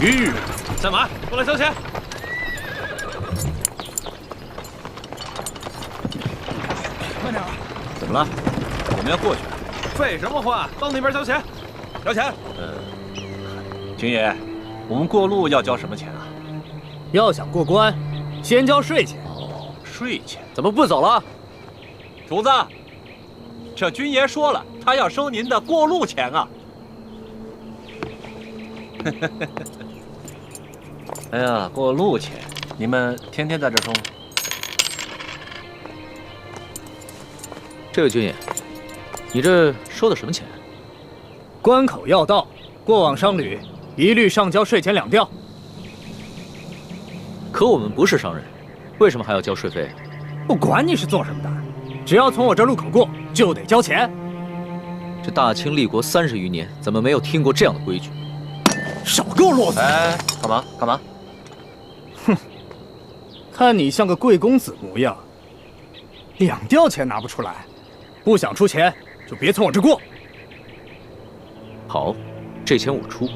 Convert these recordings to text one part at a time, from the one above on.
停！在马，过来交钱。慢点。怎么了？我们要过去。废什么话？到那边交钱。交钱。军爷，我们过路要交什么钱啊？要想过关，先交税钱。哦，税钱。怎么不走了？主子，这军爷说了，他要收您的过路钱啊。哎呀，过路钱，你们天天在这收吗？这位军爷，你这收的什么钱？关口要道，过往商旅一律上交税钱2吊。可我们不是商人，为什么还要交税费？不管你是做什么的，只要从我这路口过，就得交钱。这大清立国30余年，怎么没有听过这样的规矩？少给我啰嗦！哎，干嘛？干嘛？哼，看你像个贵公子模样，2吊钱拿不出来，不想出钱就别从我这过。好，这钱我出，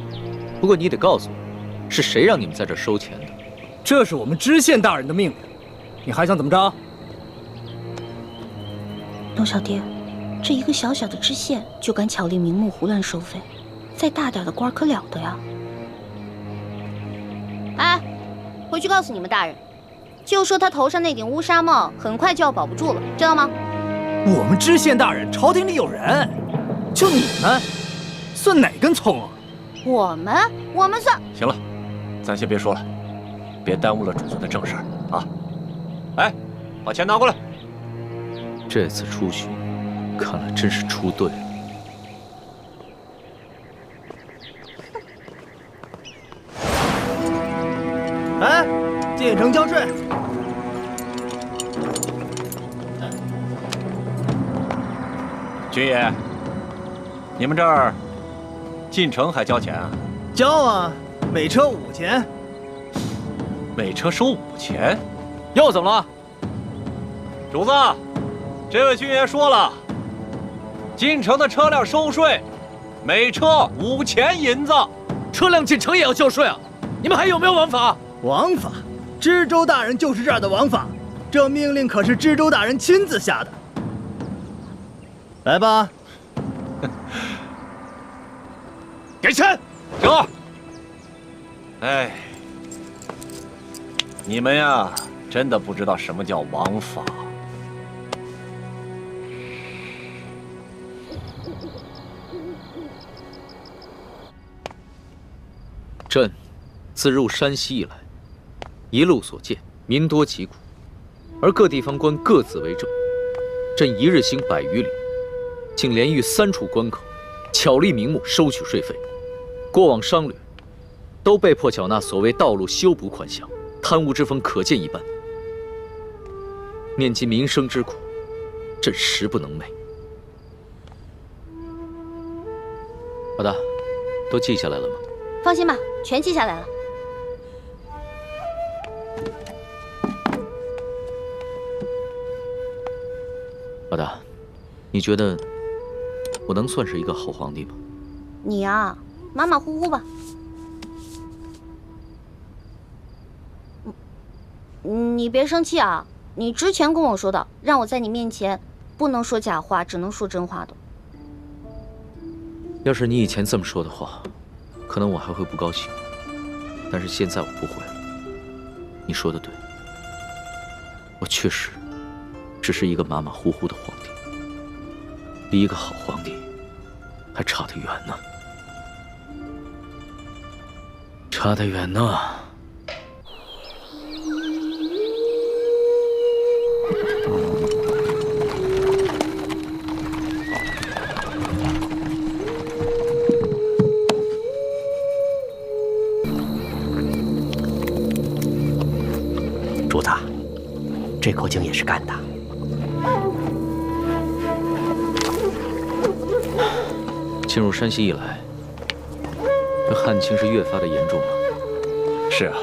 不过你得告诉我，是谁让你们在这收钱的？这是我们知县大人的命令，你还想怎么着？龙小爹，这一个小小的知县就敢巧立名目胡乱收费，再大点的官可了得呀！哎，回去告诉你们大人，就说他头上那顶乌纱帽很快就要保不住了，知道吗？我们知县大人朝廷里有人，就你们，算哪根葱啊？我们算……行了，咱先别说了，别耽误了主子的正事儿啊！哎，把钱拿过来。这次出巡，看来真是出对了。哎，进城交税。军爷，你们这儿进城还交钱啊？交啊，每车5钱。每车收5钱？又怎么了？主子，这位军爷说了，进城的车辆收税，每车5钱银子。车辆进城也要交税啊？你们还有没有王法？王法，知州大人就是这儿的王法，这命令可是知州大人亲自下的。来吧，给钱，走。哎，你们呀，真的不知道什么叫王法。朕自入山西以来，一路所见，民多疾苦，而各地方官各自为政。朕一日行100余里，竟连遇3处关口，巧立名目收取税费。过往商旅都被迫缴纳所谓道路修补款项，贪污之风可见一斑。念及民生之苦，朕实不能寐。老大，都记下来了吗？放心吧，全记下来了。老大，你觉得我能算是一个好皇帝吗？你呀，马马虎虎吧。你别生气啊！你之前跟我说的，让我在你面前不能说假话，只能说真话的。要是你以前这么说的话，可能我还会不高兴。但是现在我不会了。你说的对，我确实只是一个马马虎虎的皇帝，离一个好皇帝还差得远呢，差得远呢。主子，这口井也是干的。进入山西以来，这旱情是越发的严重了。是啊。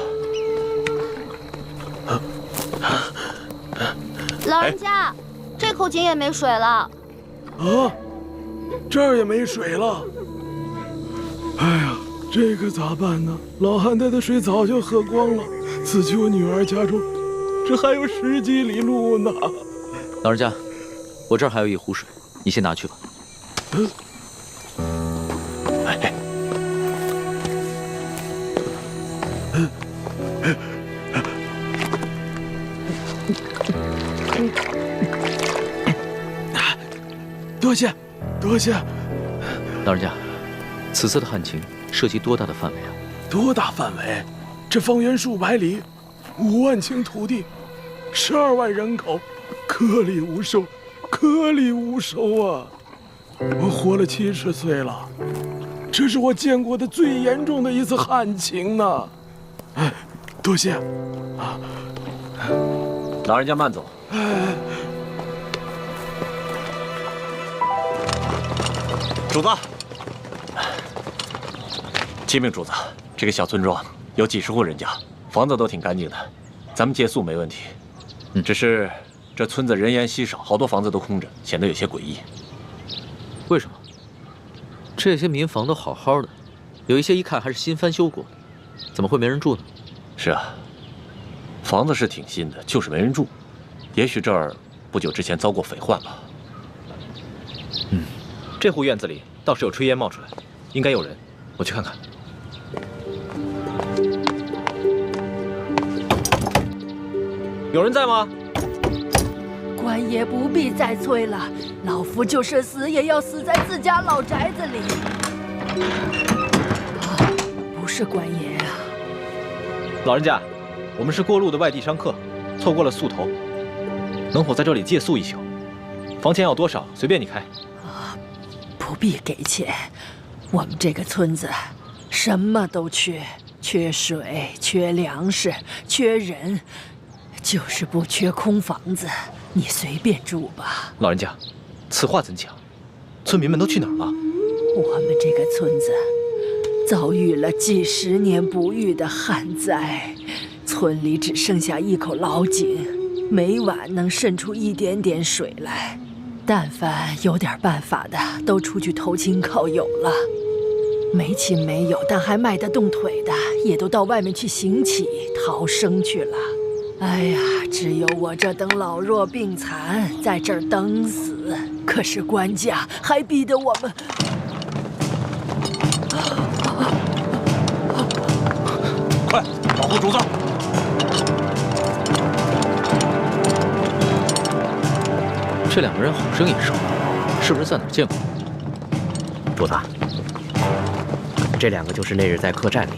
老人家，这口井也没水了。啊，这儿也没水了。哎呀，这可咋办呢？老汉家的水早就喝光了，此去我女儿家中，这还有10几里路呢。老人家，我这儿还有一壶水，你先拿去吧。多谢，多谢。老人家，此次的旱情涉及多大的范围啊？多大范围？这方圆数百里，5万顷土地，12万人口，颗粒无收，颗粒无收啊！我活了70岁了，这是我见过的最严重的一次旱情呢。哎，多谢啊！老人家慢走。主子，启禀主子，这个小村庄有几十户人家，房子都挺干净的，咱们借宿没问题。只是这村子人烟稀少，好多房子都空着，显得有些诡异。为什么？这些民房都好好的，有一些一看还是新翻修过的，怎么会没人住呢？是啊，房子是挺新的，就是没人住。也许这儿不久之前遭过匪患吧。这户院子里倒是有炊烟冒出来，应该有人，我去看看。有人在吗？官爷不必再催了，老夫就是死也要死在自家老宅子里。不是官爷啊！老人家，我们是过路的外地商客，错过了宿头，能否在这里借宿一宿？房钱要多少，随便你开。不必给钱，我们这个村子什么都缺，缺水，缺粮食，缺人，就是不缺空房子。你随便住吧。老人家，此话怎讲？村民们都去哪儿了？我们这个村子遭遇了几10年不遇的旱灾，村里只剩下一口老井，每晚能渗出一点点水来。但凡有点办法的，都出去投亲靠友了；没亲没友但还迈得动腿的，也都到外面去行乞逃生去了。哎呀，只有我这等老弱病残在这儿等死。可是官家还逼得我们……快，保护主子！这2个人好生眼熟，是不是在哪儿见过？主子，这2个就是那日在客栈里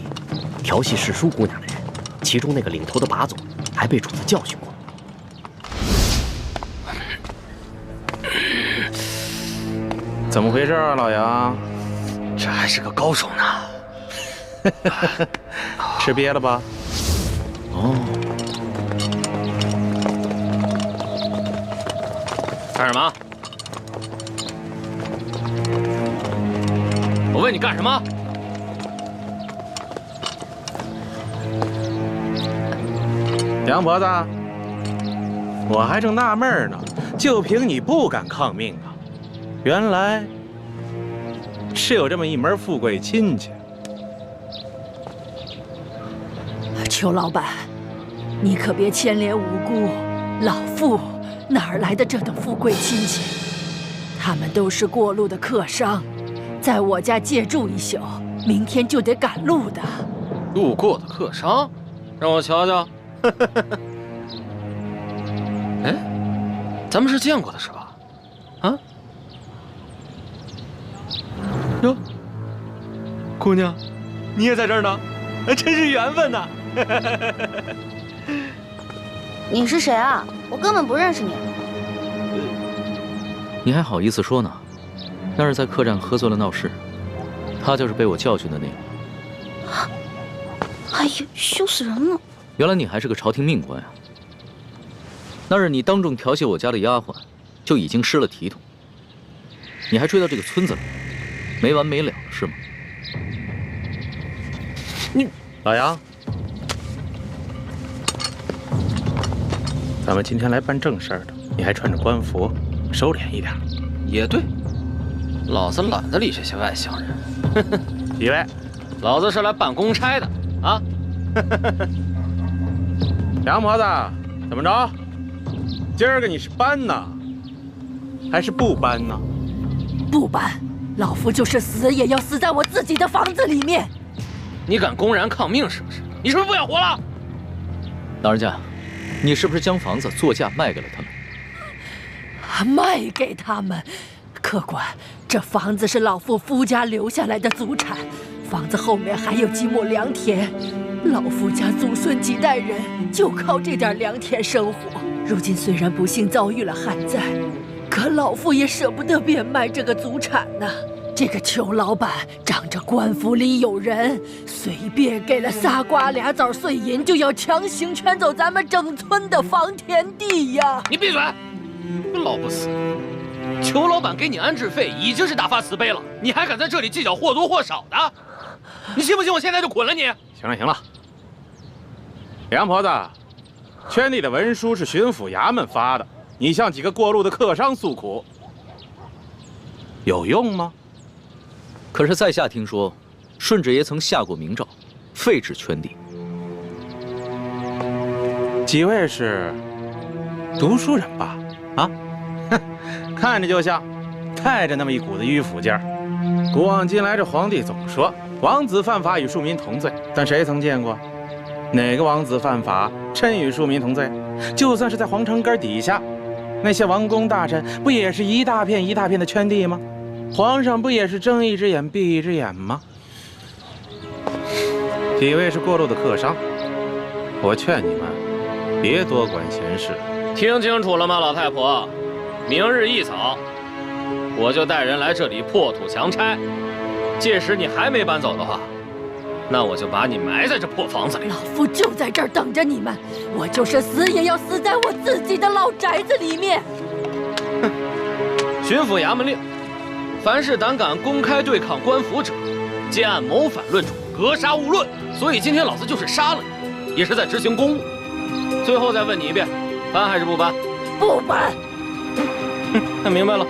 调戏世淑姑娘的人，其中那个领头的把总还被主子教训过。怎么回事啊，老杨？这还是个高手呢。吃瘪了吧？哦，干什么？我问你干什么？杨婆子，我还正纳闷呢，就凭你不敢抗命啊？原来是有这么一门富贵亲戚。裘老板，你可别牵连无辜，老妇哪儿来的这等富贵亲戚？他们都是过路的客商，在我家借住一宿，明天就得赶路的。路过的客商，让我瞧瞧。哎，咱们是见过的是吧？啊？哟，姑娘，你也在这儿呢，真是缘分呐！你是谁啊？我根本不认识你。你还好意思说呢？那是在客栈喝醉了闹事，他就是被我教训的那个。哎呀，羞死人了！原来你还是个朝廷命官呀！那日你当众调戏我家的丫鬟，就已经失了体统。你还追到这个村子来，没完没了是吗？你老杨，咱们今天来办正事儿的，你还穿着官服，收敛一点。也对，老子懒得理这些外乡人。几位，老子是来办公差的啊！杨婆子，怎么着？今儿个你是搬呢，还是不搬呢？不搬，老夫就是死也要死在我自己的房子里面。你敢公然抗命是不是？你是不是不想活了？老人家，你是不是将房子作价卖给了他们？卖给他们？客官，这房子是老夫夫家留下来的祖产，房子后面还有几亩良田，老夫家祖孙几代人就靠这点良田生活。如今虽然不幸遭遇了旱灾，可老夫也舍不得变卖这个祖产呢。这个裘老板仗着官府里有人，随便给了仨瓜俩枣碎银，就要强行圈走咱们整村的房田地呀！你闭嘴！老不死！裘老板给你安置费已经是大发慈悲了，你还敢在这里计较或多或少的？你信不信我现在就捆了你？行了行了，杨婆子，圈地的文书是巡抚衙门发的，你向几个过路的客商诉苦，有用吗？可是在下听说，顺治爷曾下过明诏，废止圈地。几位是读书人吧？啊，哼，看着就像，带着那么一股子迂腐劲儿。古往今来，这皇帝总说王子犯法与庶民同罪，但谁曾见过哪个王子犯法真与庶民同罪？就算是在皇城根底下，那些王公大臣不也是一大片一大片的圈地吗？皇上不也是睁一只眼闭一只眼吗？几位是过路的客商，我劝你们别多管闲事。听清楚了吗，老太婆？明日一早，我就带人来这里破土强拆。届时你还没搬走的话，那我就把你埋在这破房子里。老夫就在这儿等着你们，我就是死也要死在我自己的老宅子里面。哼！巡抚衙门令，凡是胆敢公开对抗官府者，皆按谋反论处，格杀勿论。所以今天老子就是杀了你，也是在执行公务。最后再问你一遍，搬还是不搬？不搬。那明白了。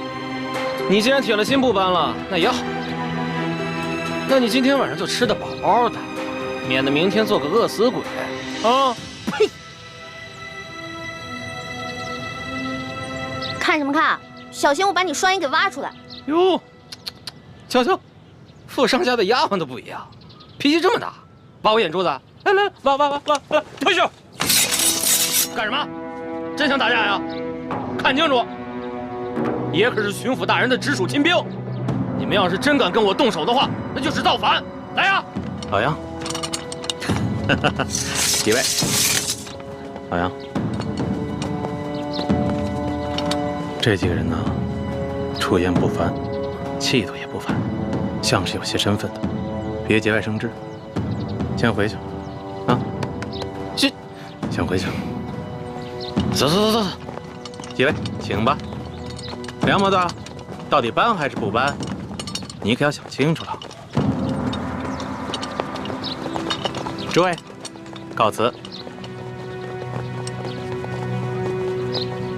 你既然铁了心不搬了，那也好。那你今天晚上就吃得饱饱的，免得明天做个饿死鬼啊！呸！看什么看？小心我把你双眼给挖出来！哟，瞧瞧，富商家的丫鬟都不一样，脾气这么大，挖我眼珠子？来来，挖，退下！干什么？真想打架呀？看清楚，爷可是巡抚大人的直属亲兵，你们要是真敢跟我动手的话，那就是造反！来呀！老杨，几位，老杨，这几个人呢，出言不凡，气度也不凡，像是有些身份的，别节外生枝。先回去，啊，先回去。走，几位，请吧。梁婆子，到底搬还是不搬？你可要想清楚了。诸位，告辞。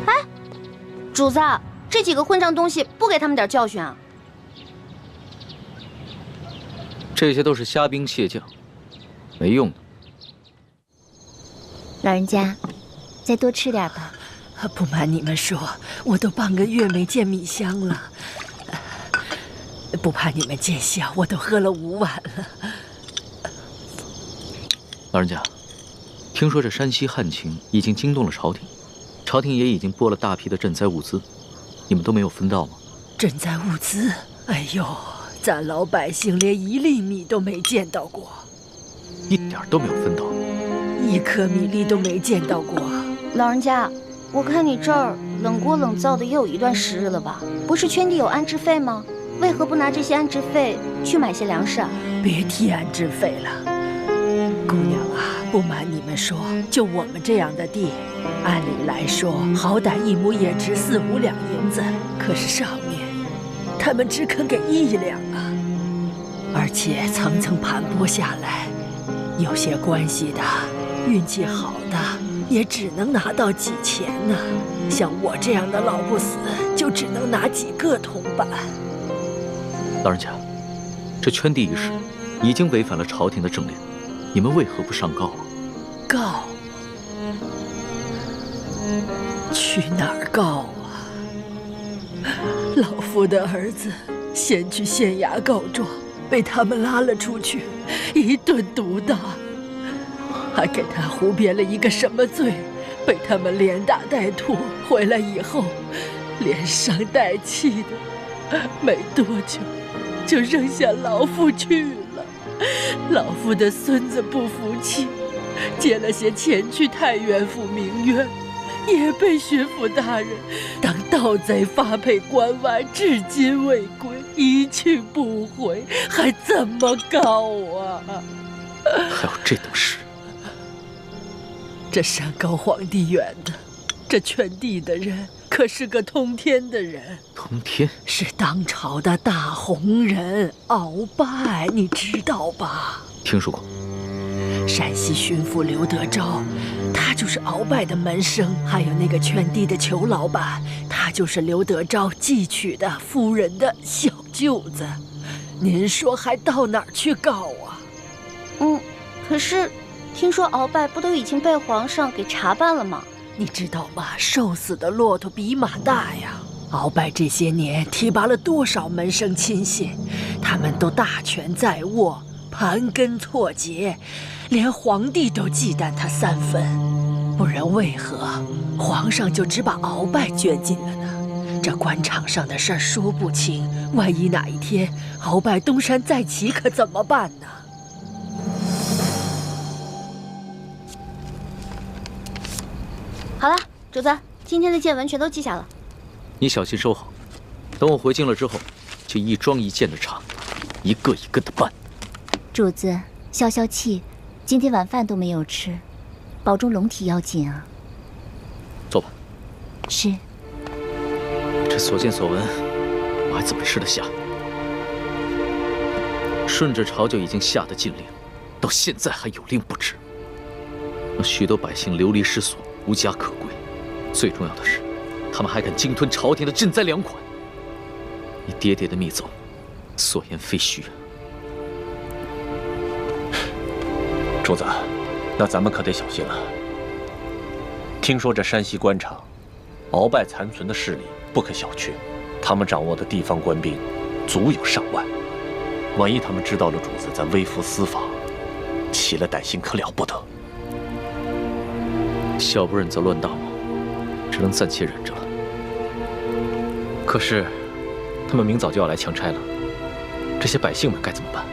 哎，主子，这几个混账东西不给他们点教训啊？这些都是虾兵蟹将，没用的。老人家，再多吃点吧。不瞒你们说，我都半个月没见米香了。不怕你们见笑，我都喝了5碗了。老人家，听说这山西旱情已经惊动了朝廷，朝廷也已经拨了大批的赈灾物资，你们都没有分到吗？赈灾物资？哎呦，咱老百姓连1粒米都没见到过，一点都没有分到，1颗米粒都没见到过。老人家，我看你这儿冷锅冷灶的也有一段时日了吧？不是圈地有安置费吗？为何不拿这些安置费去买些粮食啊？别提安置费了，姑娘啊，不瞒你们说，就我们这样的地，按理来说，好歹1亩也值4、5两银子，可是上面他们只肯给1两啊，而且层层盘剥下来，有些关系的、运气好的，也只能拿到几钱呢。像我这样的老不死，就只能拿几个铜板。老人家，这圈地一事已经违反了朝廷的政令，你们为何不上告啊？告？去哪儿告啊？老夫的儿子先去县衙告状，被他们拉了出去，一顿毒打，还给他胡编了一个什么罪，被他们连打带拖，回来以后连伤带气的，没多久就扔下老夫去了。老夫的孙子不服气，借了些钱去太原府鸣冤，也被巡抚大人当盗贼发配关外，至今未归，一去不回，还怎么告啊？还有这等事？这山高皇帝远的，这圈地的人可是个通天的人。通天是当朝的大红人鳌拜，你知道吧？听说过。山西巡抚刘德昭，他就是鳌拜的门生，还有那个圈地的裘老板，他就是刘德昭寄娶的夫人的小舅子。您说还到哪儿去告啊？可是听说鳌拜不都已经被皇上给查办了吗？你知道吗？瘦死的骆驼比马大呀！鳌拜这些年提拔了多少门生亲信，他们都大权在握，盘根错节，连皇帝都忌惮他3分。不然为何皇上就只把鳌拜卷进了呢？这官场上的事儿说不清，万一哪一天鳌拜东山再起，可怎么办呢？好了，主子，今天的见闻全都记下了。你小心收好，等我回京了之后，就一桩一件的查，一个一个的办。主子，消消气，今天晚饭都没有吃，保重龙体要紧啊。坐吧。是。这所见所闻，我还怎么吃得下？顺着朝就已经下的禁令，到现在还有令不止，让许多百姓流离失所，无家可归。最重要的是，他们还敢鲸吞朝廷的赈灾粮款。你爹爹的密奏，所言非虚啊。主子，那咱们可得小心了。听说这山西官场，鳌拜残存的势力不可小觑，他们掌握的地方官兵足有上万。万一他们知道了主子在微服私访，起了歹心可了不得。小不忍则乱大谋，只能暂且忍着了。可是，他们明早就要来强拆了，这些百姓们该怎么办？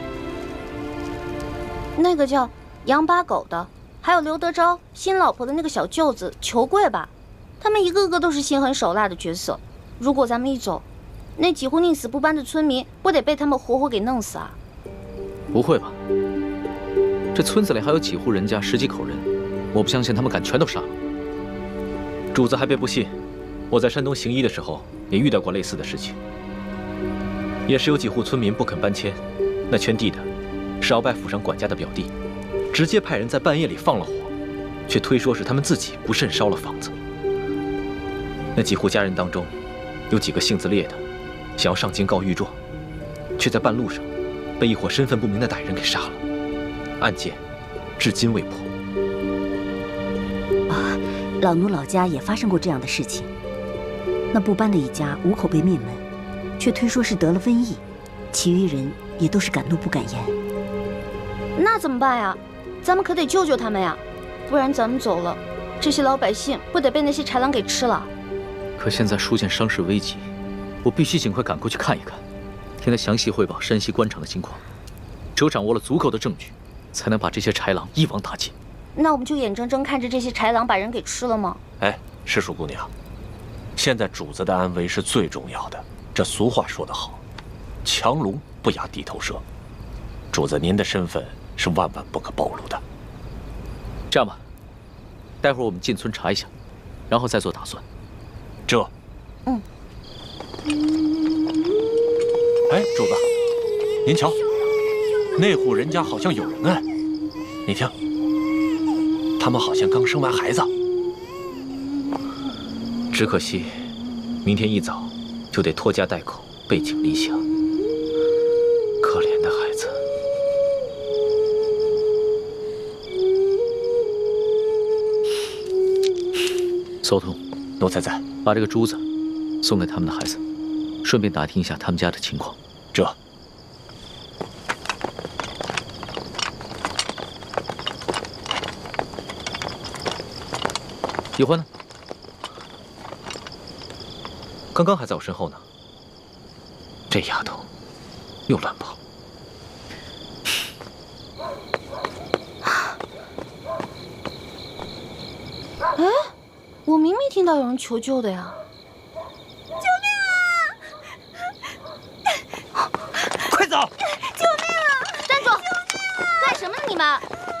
那个叫杨八狗的，还有刘德昭新老婆的那个小舅子裘贵吧，他们一个个都是心狠手辣的角色。如果咱们一走，那几户宁死不搬的村民不得被他们活活给弄死啊？不会吧？这村子里还有几户人家10几口人，我不相信他们敢全都杀了。主子还别不信，我在山东行医的时候也遇到过类似的事情，也是有几户村民不肯搬迁，那圈地的是鳌拜府上管家的表弟，直接派人在半夜里放了火，却推说是他们自己不慎烧了房子。那几户家人当中，有几个性子烈的，想要上京告御状，却在半路上被一伙身份不明的歹人给杀了，案件至今未破。啊，老奴老家也发生过这样的事情。那不搬的一家5口被灭门，却推说是得了瘟疫，其余人也都是敢怒不敢言。那怎么办呀？咱们可得救救他们呀，不然咱们走了，这些老百姓不得被那些豺狼给吃了？可现在出现伤势危急，我必须尽快赶过去看一看，听他详细汇报山西官场的情况。只有掌握了足够的证据，才能把这些豺狼一网打尽。那我们就眼睁睁看着这些豺狼把人给吃了吗？哎，石树姑娘，现在主子的安危是最重要的。这俗话说得好，强龙不压地头蛇。主子您的身份是万万不可暴露的。这样吧，待会儿我们进村查一下，然后再做打算。哎，主子，您瞧，那户人家好像有人哎，你听，他们好像刚生完孩子。只可惜，明天一早就得拖家带口背井离乡。可怜的孩子。邹通，奴才在。把这个珠子送给他们的孩子，顺便打听一下他们家的情况。这。喜欢呢？刚刚还在我身后呢。这丫头又乱跑。哎，我明明听到有人求救的呀！救命啊！快走！救命啊！站住！干什么呢你们？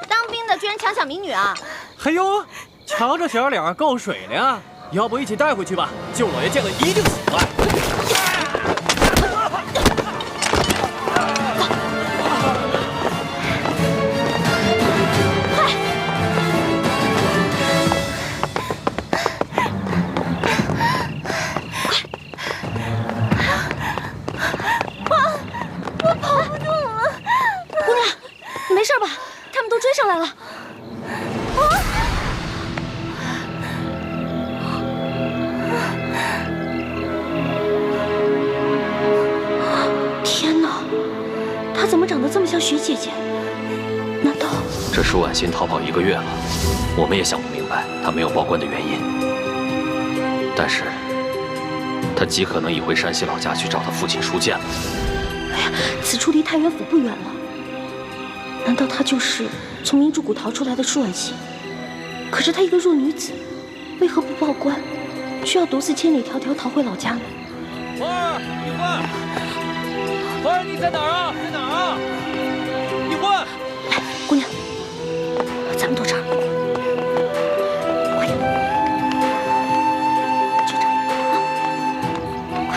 当兵的居然强抢民女啊！嘿呦，瞧这小脸够水的呀！要不一起带回去吧？舅老爷见了一定喜欢。上来了！天哪，她怎么长得这么像徐姐姐？难道这舒婉欣逃跑1个月了，我们也想不明白她没有报官的原因。但是，她极可能已回山西老家去找她父亲舒剑了。哎呀，此处离太原府不远了。难道她就是从明珠谷逃出来的舒婉欣？可是她一个弱女子，为何不报官，却要独自千里迢迢逃回老家呢？花儿，一焕，花儿，你在哪儿啊？在哪儿啊？一焕，来，姑娘，咱们躲这儿，快点，就这儿啊，快！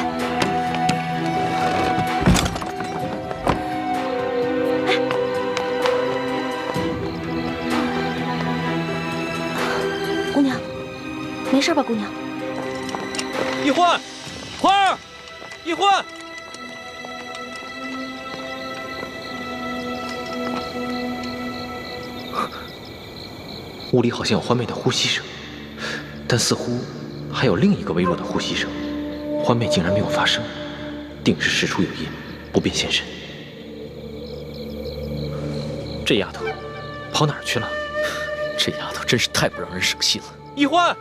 哎，姑娘，没事吧，姑娘？一焕，花儿，一焕。屋里好像有欢妹的呼吸声，但似乎还有另一个微弱的呼吸声。欢妹竟然没有发声，定是事出有因，不便现身。这丫头跑哪儿去了？这丫头真是太不让人省心了。一焕，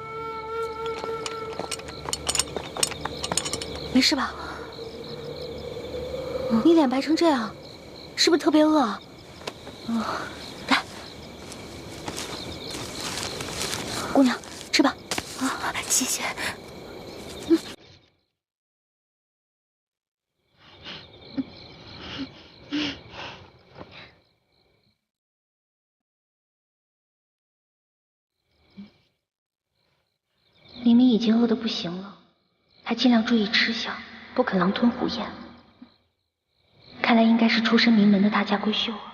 没事吧？你脸白成这样，是不是特别饿啊？来，姑娘，吃吧。啊，谢谢。明明已经饿得不行了，还尽量注意吃相，不肯狼吞虎咽。看来应该是出身名门的大家闺秀啊。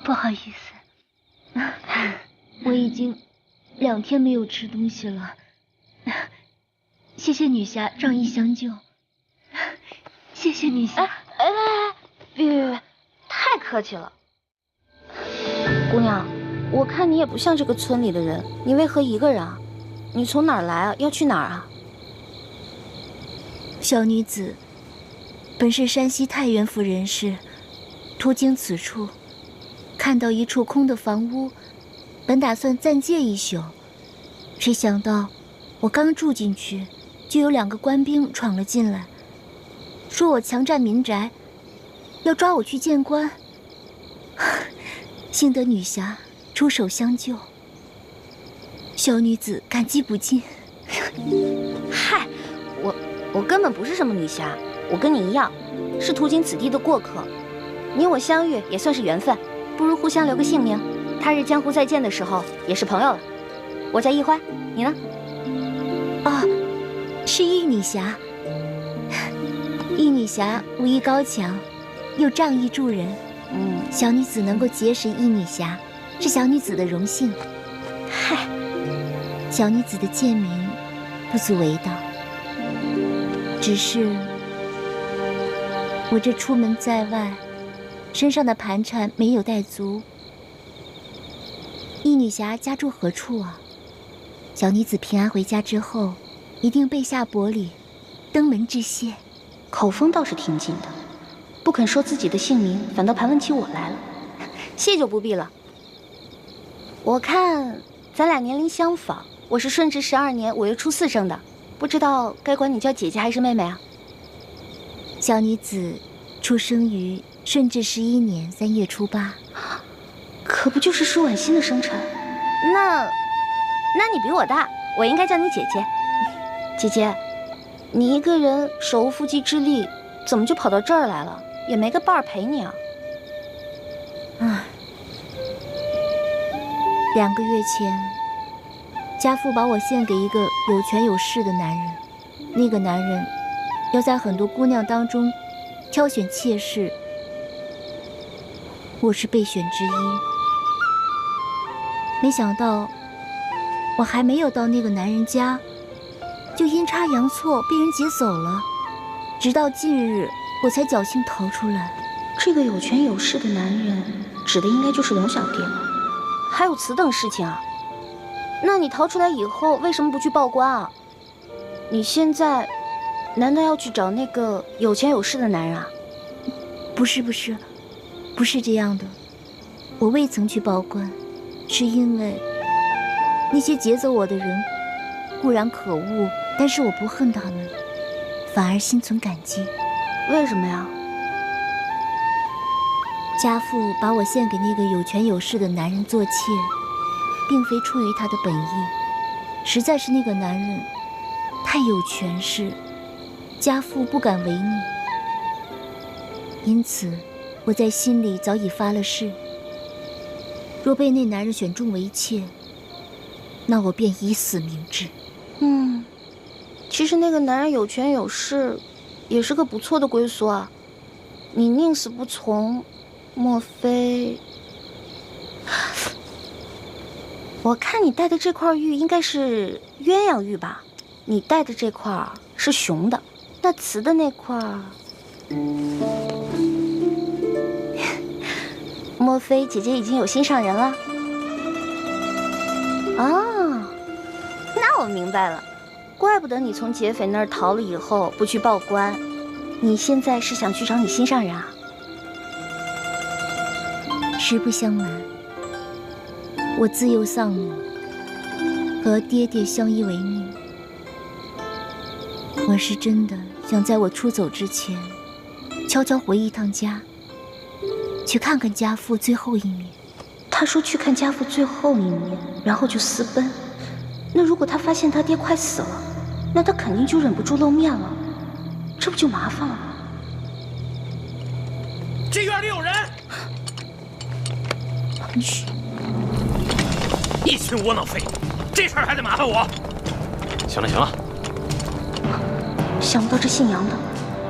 不好意思，我已经2天没有吃东西了。谢谢女侠仗义相救，谢谢女侠。别，太客气了。姑娘，我看你也不像这个村里的人，你为何一个人啊？你从哪儿来啊？要去哪儿啊？小女子本是山西太原府人士，途经此处，看到一处空的房屋，本打算暂借1宿，谁想到我刚住进去，就有2个官兵闯了进来，说我强占民宅，要抓我去见官。幸得女侠出手相救，小女子感激不尽。嗨，我根本不是什么女侠，我跟你一样，是途经此地的过客。你我相遇也算是缘分，不如互相留个姓名，他日江湖再见的时候也是朋友了。我叫易欢，你呢？是易女侠。易女侠武艺高强，又仗义助人。小女子能够结识易女侠，是小女子的荣幸。嗨，小女子的贱名不足为道，只是我这出门在外，身上的盘缠没有带足，易女侠家住何处啊？小女子平安回家之后，一定备下薄礼，登门致谢。口风倒是挺紧的，不肯说自己的姓名，反倒盘问起我来了。谢就不必了。我看咱俩年龄相仿，我是顺治12年5月初4生的，不知道该管你叫姐姐还是妹妹啊？小女子出生于顺治11年3月初8，可不就是舒婉欣的生辰？那你比我大，我应该叫你姐姐。姐姐，你一个人手无缚鸡之力，怎么就跑到这儿来了？也没个伴儿陪你啊？唉，2个月前，家父把我献给一个有权有势的男人，那个男人要在很多姑娘当中挑选妾室，我是备选之一。没想到我还没有到那个男人家，就阴差阳错被人劫走了。直到近日，我才侥幸逃出来。这个有权有势的男人，指的应该就是龙小弟了。还有此等事情啊？那你逃出来以后，为什么不去报官啊？你现在难道要去找那个有钱有势的男人啊？不是这样的。我未曾去报官，是因为那些劫走我的人固然可恶，但是我不恨他们，反而心存感激。为什么呀？家父把我献给那个有权有势的男人做妾，并非出于他的本意，实在是那个男人太有权势，家父不敢违逆。因此，我在心里早已发了誓，若被那男人选中为妾，那我便以死明志。其实那个男人有权有势，也是个不错的归宿啊。你宁死不从，莫非？我看你戴的这块玉应该是鸳鸯玉吧？你戴的这块是雄的，那雌的那块，莫非姐姐已经有心上人了？啊，那我明白了。怪不得你从劫匪那儿逃了以后不去报官，你现在是想去找你心上人啊？实不相瞒，我自幼丧母，和爹爹相依为命。我是真的想在我出走之前，悄悄回一趟家，去看看家父最后一面。他说去看家父最后一面，然后就私奔。那如果他发现他爹快死了，那他肯定就忍不住露面了，这不就麻烦了吗？这院里有人！嘘，一群窝囊废，这事儿还得麻烦我。行了行了，想不到这姓杨的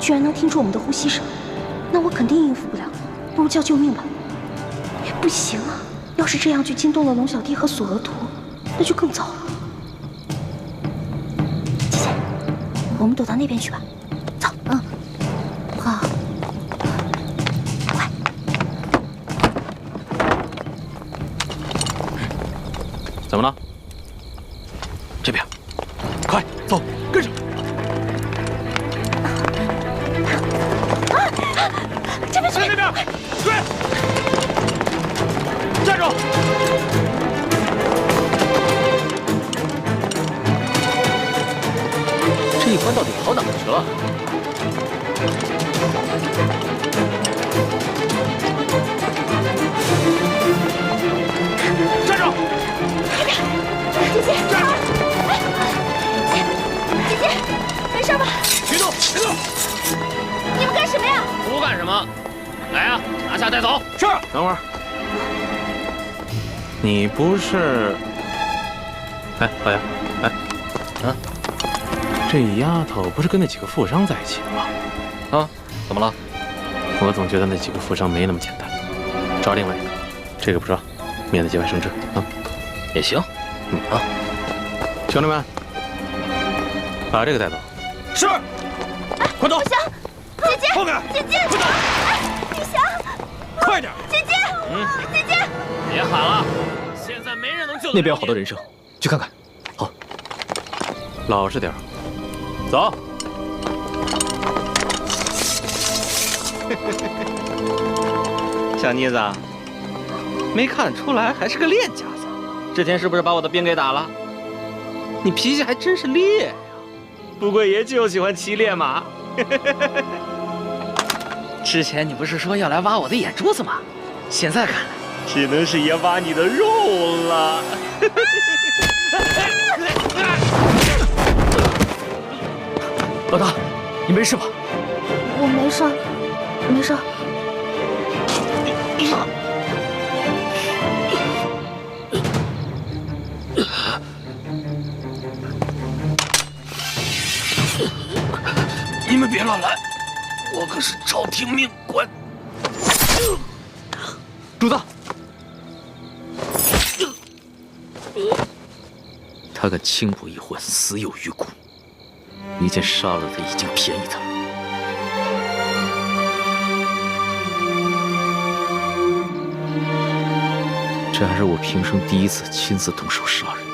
居然能听出我们的呼吸声，那我肯定应付不了，不如叫救命吧。不行啊，要是这样就惊动了龙小弟和索额图，那就更糟了。姐姐，我们躲到那边去吧。走。好。快。怎么了？这边，快走，跟上。这边，那边，追！站住！这一关到底跑哪儿去了？站住！姐姐，姐姐，没事吧？别动，别动！你们干什么呀？不干什么，来呀，拿下带走。是。等会儿，你不是？哎，老杨，哎，这丫头不是跟那几个富商在一起的吗？啊，怎么了？我总觉得那几个富商没那么简单。找另外一个，这个不说，免得节外生枝啊。也行。兄弟们，把这个带走。是。快走！不行，姐姐，后面，姐姐，快走！雨翔，快点！姐姐，姐姐，别喊了，现在没那边有好多人声，去看看。好，老实点，走。小妮子，没看出来还是个练家子。之前是不是把我的兵给打了？你脾气还真是烈呀！不过爷就喜欢骑烈马。之前你不是说要来挖我的眼珠子吗？现在看来，只能是爷挖你的肉了。老大，你没事吧？我没事，没事。你们别乱来，我可是朝廷命官。主子，他敢轻薄一环，死有余辜。你见杀了他已经便宜他了。这还是我平生第一次亲自动手杀人。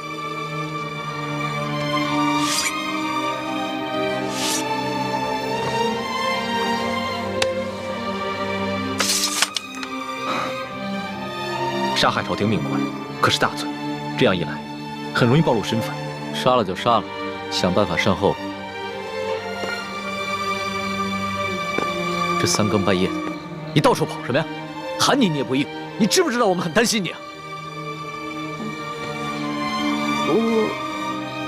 杀害朝廷命官可是大罪，这样一来，很容易暴露身份。杀了就杀了，想办法善后。这三更半夜的，你到处跑什么呀？喊你也不应，你知不知道我们很担心你啊？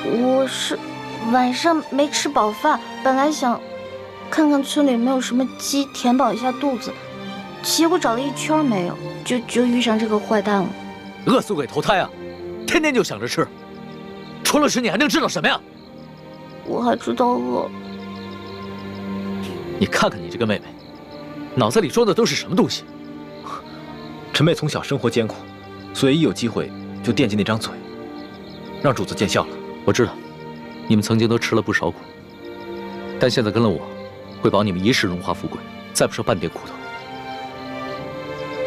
我是晚上没吃饱饭，本来想看看村里有没有什么鸡填饱一下肚子，结果找了一圈没有，就遇上这个坏蛋了。饿死鬼投胎啊！天天就想着吃，除了吃你还能知道什么呀？我还知道饿。你看看你这个妹妹，脑子里装的都是什么东西？陈妹从小生活艰苦，所以一有机会就惦记那张嘴，让主子见笑了。我知道，你们曾经都吃了不少苦，但现在跟了我，会保你们一世荣华富贵，再不受半点苦头。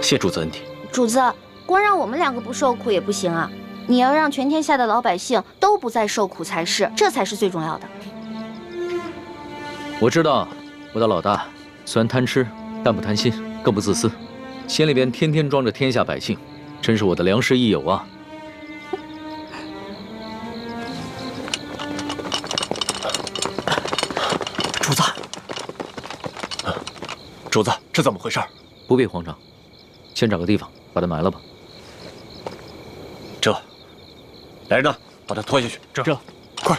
谢主子恩典。主子，光让我们两个不受苦也不行啊，你要让全天下的老百姓都不再受苦才是，这才是最重要的。我知道，我的老大虽然贪吃，但不贪心，更不自私，心里边天天装着天下百姓，真是我的良师益友啊！主子，主子，这怎么回事？不必慌张，先找个地方把他埋了吧。这，来人呐，把他拖下去。这，快！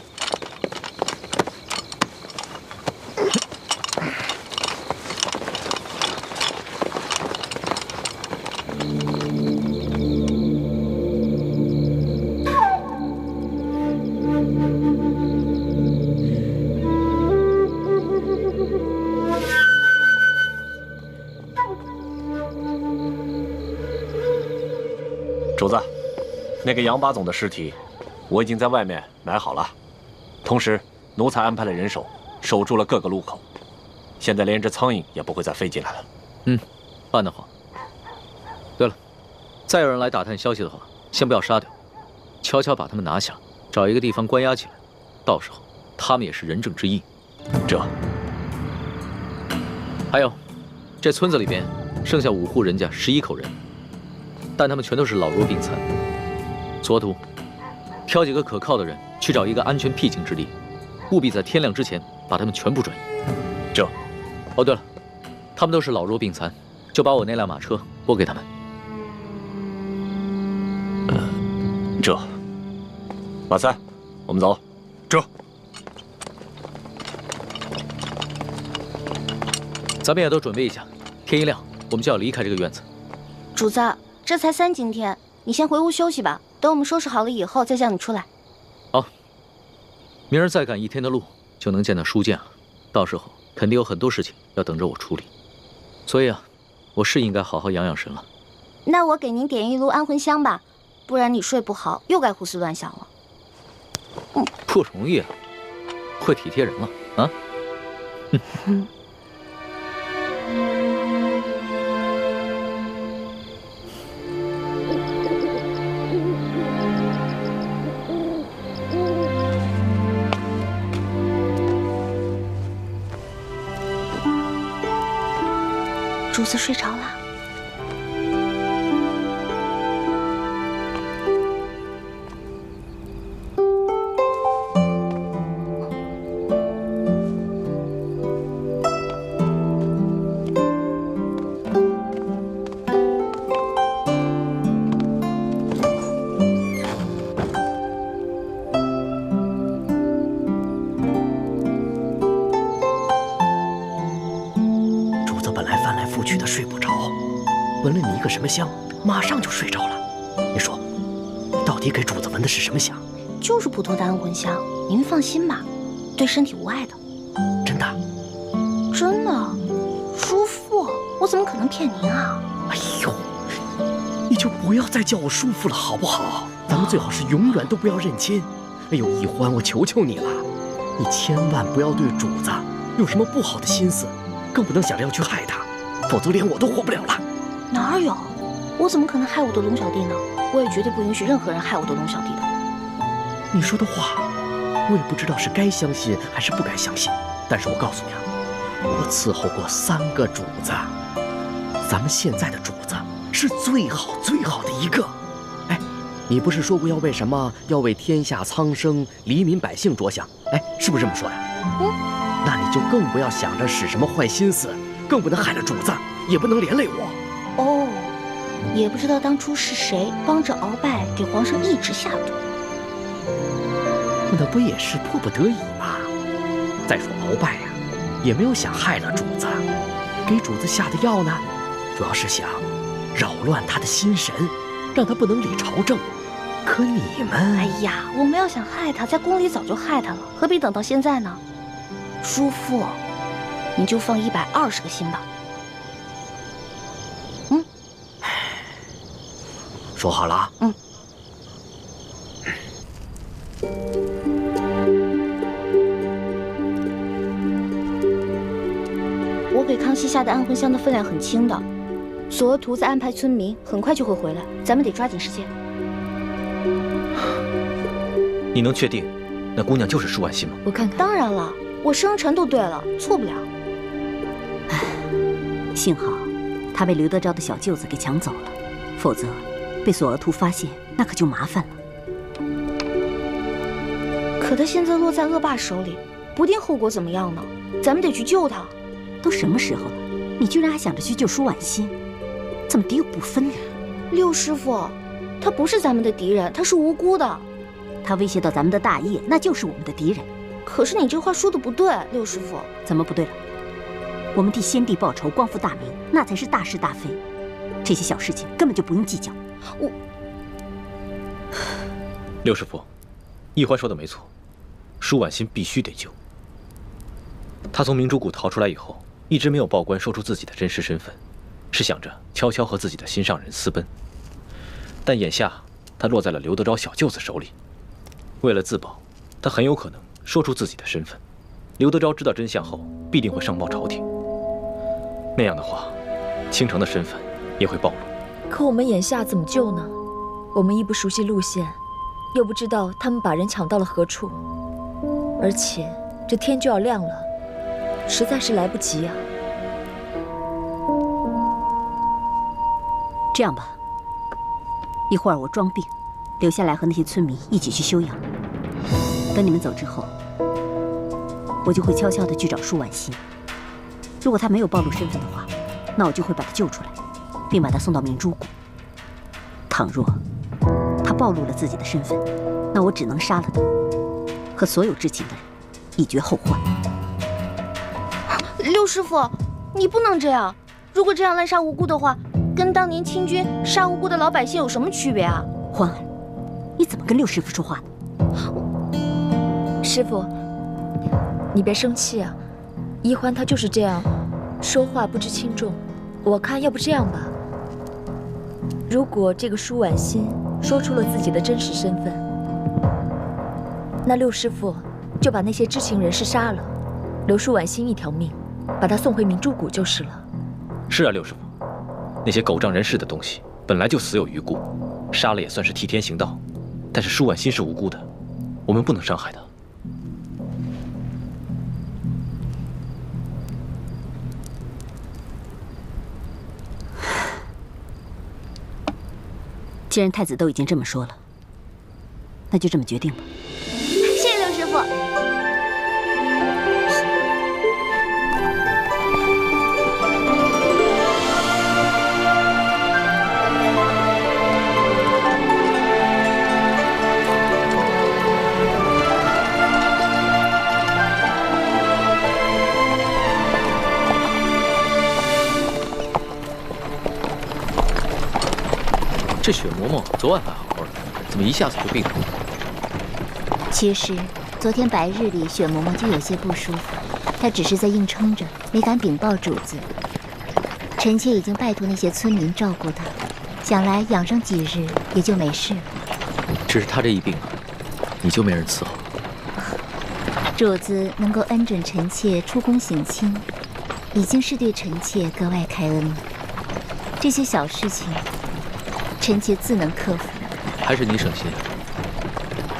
主子，那个杨八总的尸体，我已经在外面埋好了，同时奴才安排了人手守住了各个路口，现在连只苍蝇也不会再飞进来了。办得好。对了，再有人来打探消息的话，先不要杀掉，悄悄把他们拿下，找一个地方关押起来，到时候他们也是人证之一。这，还有，这村子里边剩下5户人家11口人。但他们全都是老弱病残。左土，挑几个可靠的人去找一个安全僻静之地，务必在天亮之前把他们全部转移。这，哦对了，他们都是老弱病残，就把我那辆马车拨给他们。这，马三，我们走。这，咱们也都准备一下，天一亮我们就要离开这个院子。主子，这才3更天，你先回屋休息吧。等我们收拾好了以后，再叫你出来。好，明儿再赶1天的路，就能见到书剑了。到时候肯定有很多事情要等着我处理，所以啊，我是应该好好养养神了。那我给您点一炉安魂香吧，不然你睡不好，又该胡思乱想了。不容易啊，会体贴人了啊。主子睡着了。闻了你一个什么香，马上就睡着了。你说，到底给主子闻的是什么香？就是普通的安魂香，您放心吧，对身体无害的。真的？真的，叔父，我怎么可能骗您啊？哎呦，你就不要再叫我叔父了，好不好？咱们最好是永远都不要认亲。哎呦，易欢，我求求你了，你千万不要对主子有什么不好的心思，更不能想着要去害他，否则连我都活不了了。哪有？我怎么可能害我的龙小弟呢？我也绝对不允许任何人害我的龙小弟的。你说的话，我也不知道是该相信还是不该相信。但是我告诉你啊，我伺候过3个主子，咱们现在的主子是最好最好的一个。哎，你不是说过要为什么？要为天下苍生、黎民百姓着想？哎，是不是这么说的？那你就更不要想着使什么坏心思，更不能害了主子，也不能连累我。哦，也不知道当初是谁帮着鳌拜给皇上一直下毒。那不也是迫不得已吗？再说鳌拜呀，也没有想害了主子，给主子下的药呢，主要是想扰乱他的心神，让他不能理朝政。可你们……哎呀，我们要想害他，在宫里早就害他了，何必等到现在呢？叔父，你就放120个心吧。说好了啊。我给康熙下的安魂香的分量很轻的，索额图在安排村民，很快就会回来，咱们得抓紧时间。你能确定那姑娘就是舒婉欣吗？我看看。当然了，我生辰都对了，错不了。幸好她被刘德昭的小舅子给抢走了，否则被索额图发现，那可就麻烦了。可他现在落在恶霸手里，不定后果怎么样呢？咱们得去救他。都什么时候了，你居然还想着去救舒婉欣，怎么敌友不分呢？六师傅，他不是咱们的敌人，他是无辜的。他威胁到咱们的大业，那就是我们的敌人。可是你这话说的不对，六师傅。怎么不对了？我们替先帝报仇，光复大明，那才是大是大非。这些小事情根本就不用计较。六师傅，易欢说的没错，舒婉欣必须得救。他从明珠谷逃出来以后，一直没有报官说出自己的真实身份，是想着悄悄和自己的心上人私奔。但眼下他落在了刘德昭小舅子手里，为了自保，他很有可能说出自己的身份。刘德昭知道真相后，必定会上报朝廷。那样的话，倾城的身份也会暴露。可我们眼下怎么救呢？我们亦不熟悉路线，又不知道他们把人抢到了何处，而且这天就要亮了，实在是来不及啊。这样吧，一会儿我装病，留下来和那些村民一起去休养。等你们走之后，我就会悄悄地去找舒婉欣。如果她没有暴露身份的话，那我就会把她救出来，并把她送到明珠谷。倘若她暴露了自己的身份，那我只能杀了她，和所有知情的人以绝后患。六师傅，你不能这样。如果这样滥杀无辜的话，跟当年清军杀无辜的老百姓有什么区别啊？欢儿，你怎么跟六师傅说话呢？师傅，你别生气啊。一欢他就是这样，说话不知轻重。我看要不这样吧，如果这个舒婉欣说出了自己的真实身份，那六师傅就把那些知情人士杀了，留舒婉欣一条命，把她送回明珠谷就是了。是啊，六师傅，那些狗仗人势的东西本来就死有余辜，杀了也算是替天行道。但是舒婉欣是无辜的，我们不能伤害她。既然太子都已经这么说了，那就这么决定吧。谢谢刘师傅。这雪嬷嬷昨晚还好好的，怎么一下子就病了？其实昨天白日里，雪嬷嬷就有些不舒服，她只是在硬撑着，没敢禀报主子。臣妾已经拜托那些村民照顾她，想来养上几日也就没事了。只是她这一病啊，你就没人伺候。主子能够恩准臣妾出宫省亲，已经是对臣妾格外开恩了。这些小事情，臣妾自能克服。还是你省心，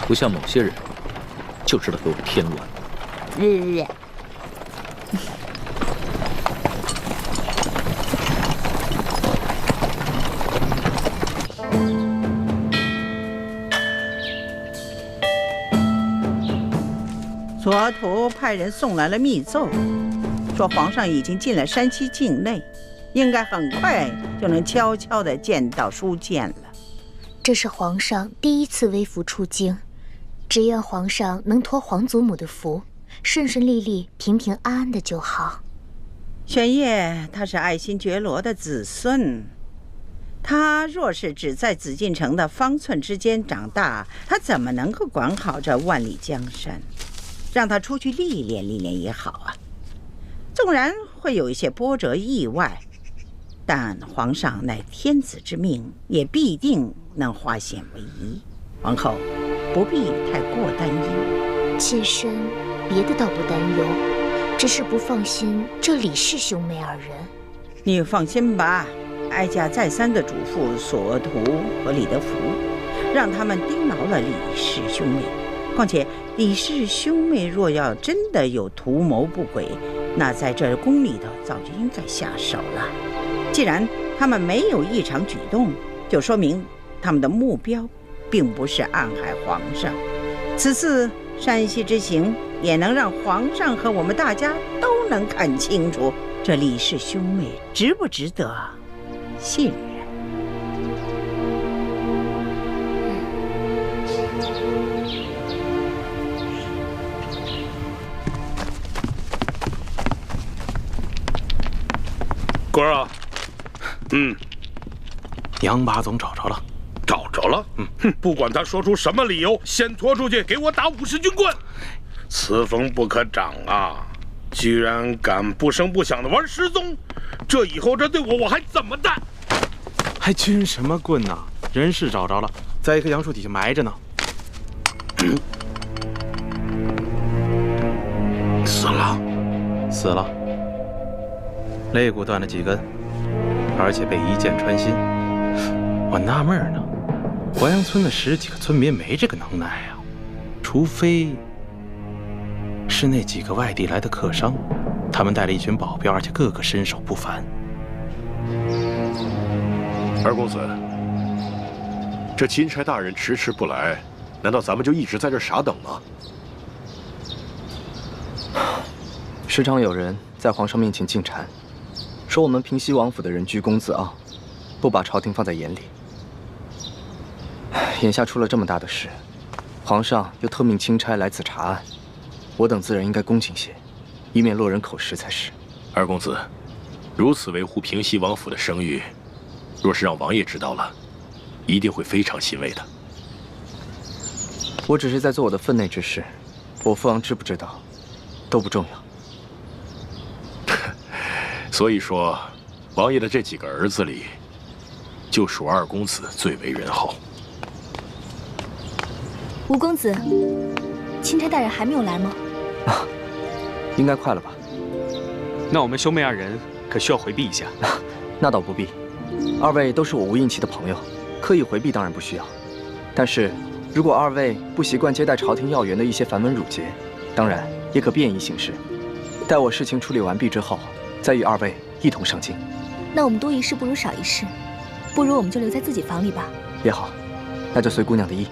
不像某些人，就知道给我添乱。左徒派人送来了密奏，说皇上已经进了山西境内，应该很快就能悄悄地见到书剑了。这是皇上第一次微服出京，只愿皇上能托皇祖母的福，顺顺利利、平平安安的就好。玄烨他是爱新觉罗的子孙，他若是只在紫禁城的方寸之间长大，他怎么能够管好这万里江山？让他出去历练历练也好啊。纵然会有一些波折意外，但皇上乃天子之命，也必定能化险为夷。皇后不必太过担忧。妾身别的倒不担忧，只是不放心这李氏兄妹二人。你放心吧，哀家再三地嘱咐索图和李德福，让他们盯牢了李氏兄妹。况且李氏兄妹若要真的有图谋不轨，那在这宫里头早就应该下手了。既然他们没有异常举动，就说明他们的目标并不是暗害皇上。此次山西之行也能让皇上和我们大家都能看清楚，这李氏兄妹值不值得信任。官儿啊，杨八总找着了，找着了。不管他说出什么理由，先拖出去给我打50军棍。此风不可长啊！居然敢不声不响的玩失踪，这以后这对我还怎么办？还军什么棍呢？人是找着了，在一棵杨树底下埋着呢。死了，死了。肋骨断了几根，而且被一箭穿心。我纳闷呢，淮阳村的10几个村民没这个能耐啊，除非是那几个外地来的客商，他们带了一群保镖，而且个个身手不凡。二公子，这钦差大人迟迟不来，难道咱们就一直在这傻等吗？时常有人在皇上面前进谗，说我们平西王府的人居功自傲，不把朝廷放在眼里。眼下出了这么大的事，皇上又特命钦差来此查案，我等自然应该恭敬些，以免落人口实才是。二公子，如此维护平西王府的声誉，若是让王爷知道了，一定会非常欣慰的。我只是在做我的分内之事，我父王知不知道，都不重要。所以说，王爷的这几个儿子里，就属二公子最为人后。吴公子，钦差大人还没有来吗？应该快了吧？那我们兄妹二人可需要回避一下。那倒不必，二位都是我无应期的朋友，刻意回避当然不需要。但是，如果二位不习惯接待朝廷要员的一些繁文缛节，当然也可便宜行事。待我事情处理完毕之后，再与二位一同上京。那我们多一事不如少一事，不如我们就留在自己房里吧。也好，那就随姑娘的意。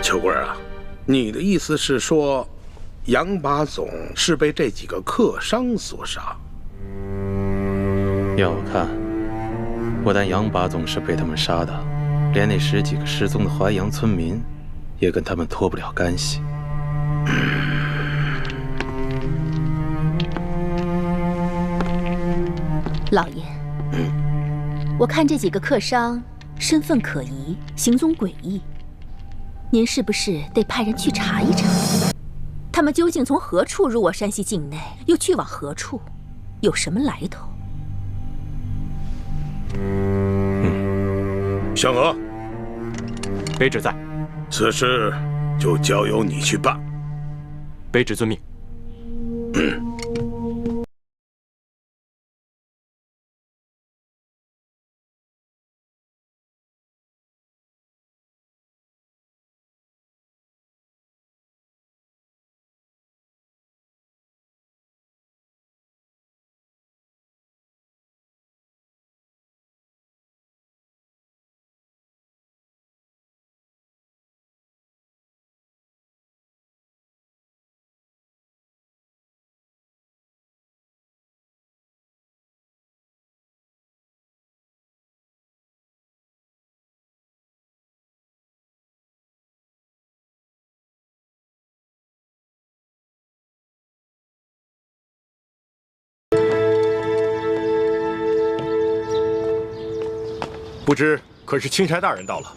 秋贵啊，你的意思是说，杨把总是被这几个客商所杀？要我看，不但杨把总是被他们杀的，连那10几个失踪的淮阳村民，也跟他们脱不了干系。老爷，我看这几个客商身份可疑，行踪诡异，您是不是得派人去查一查，他们究竟从何处入我山西境内，又去往何处，有什么来头？香娥，卑职在。此事就交由你去办。卑职遵命。不知可是钦差大人到了？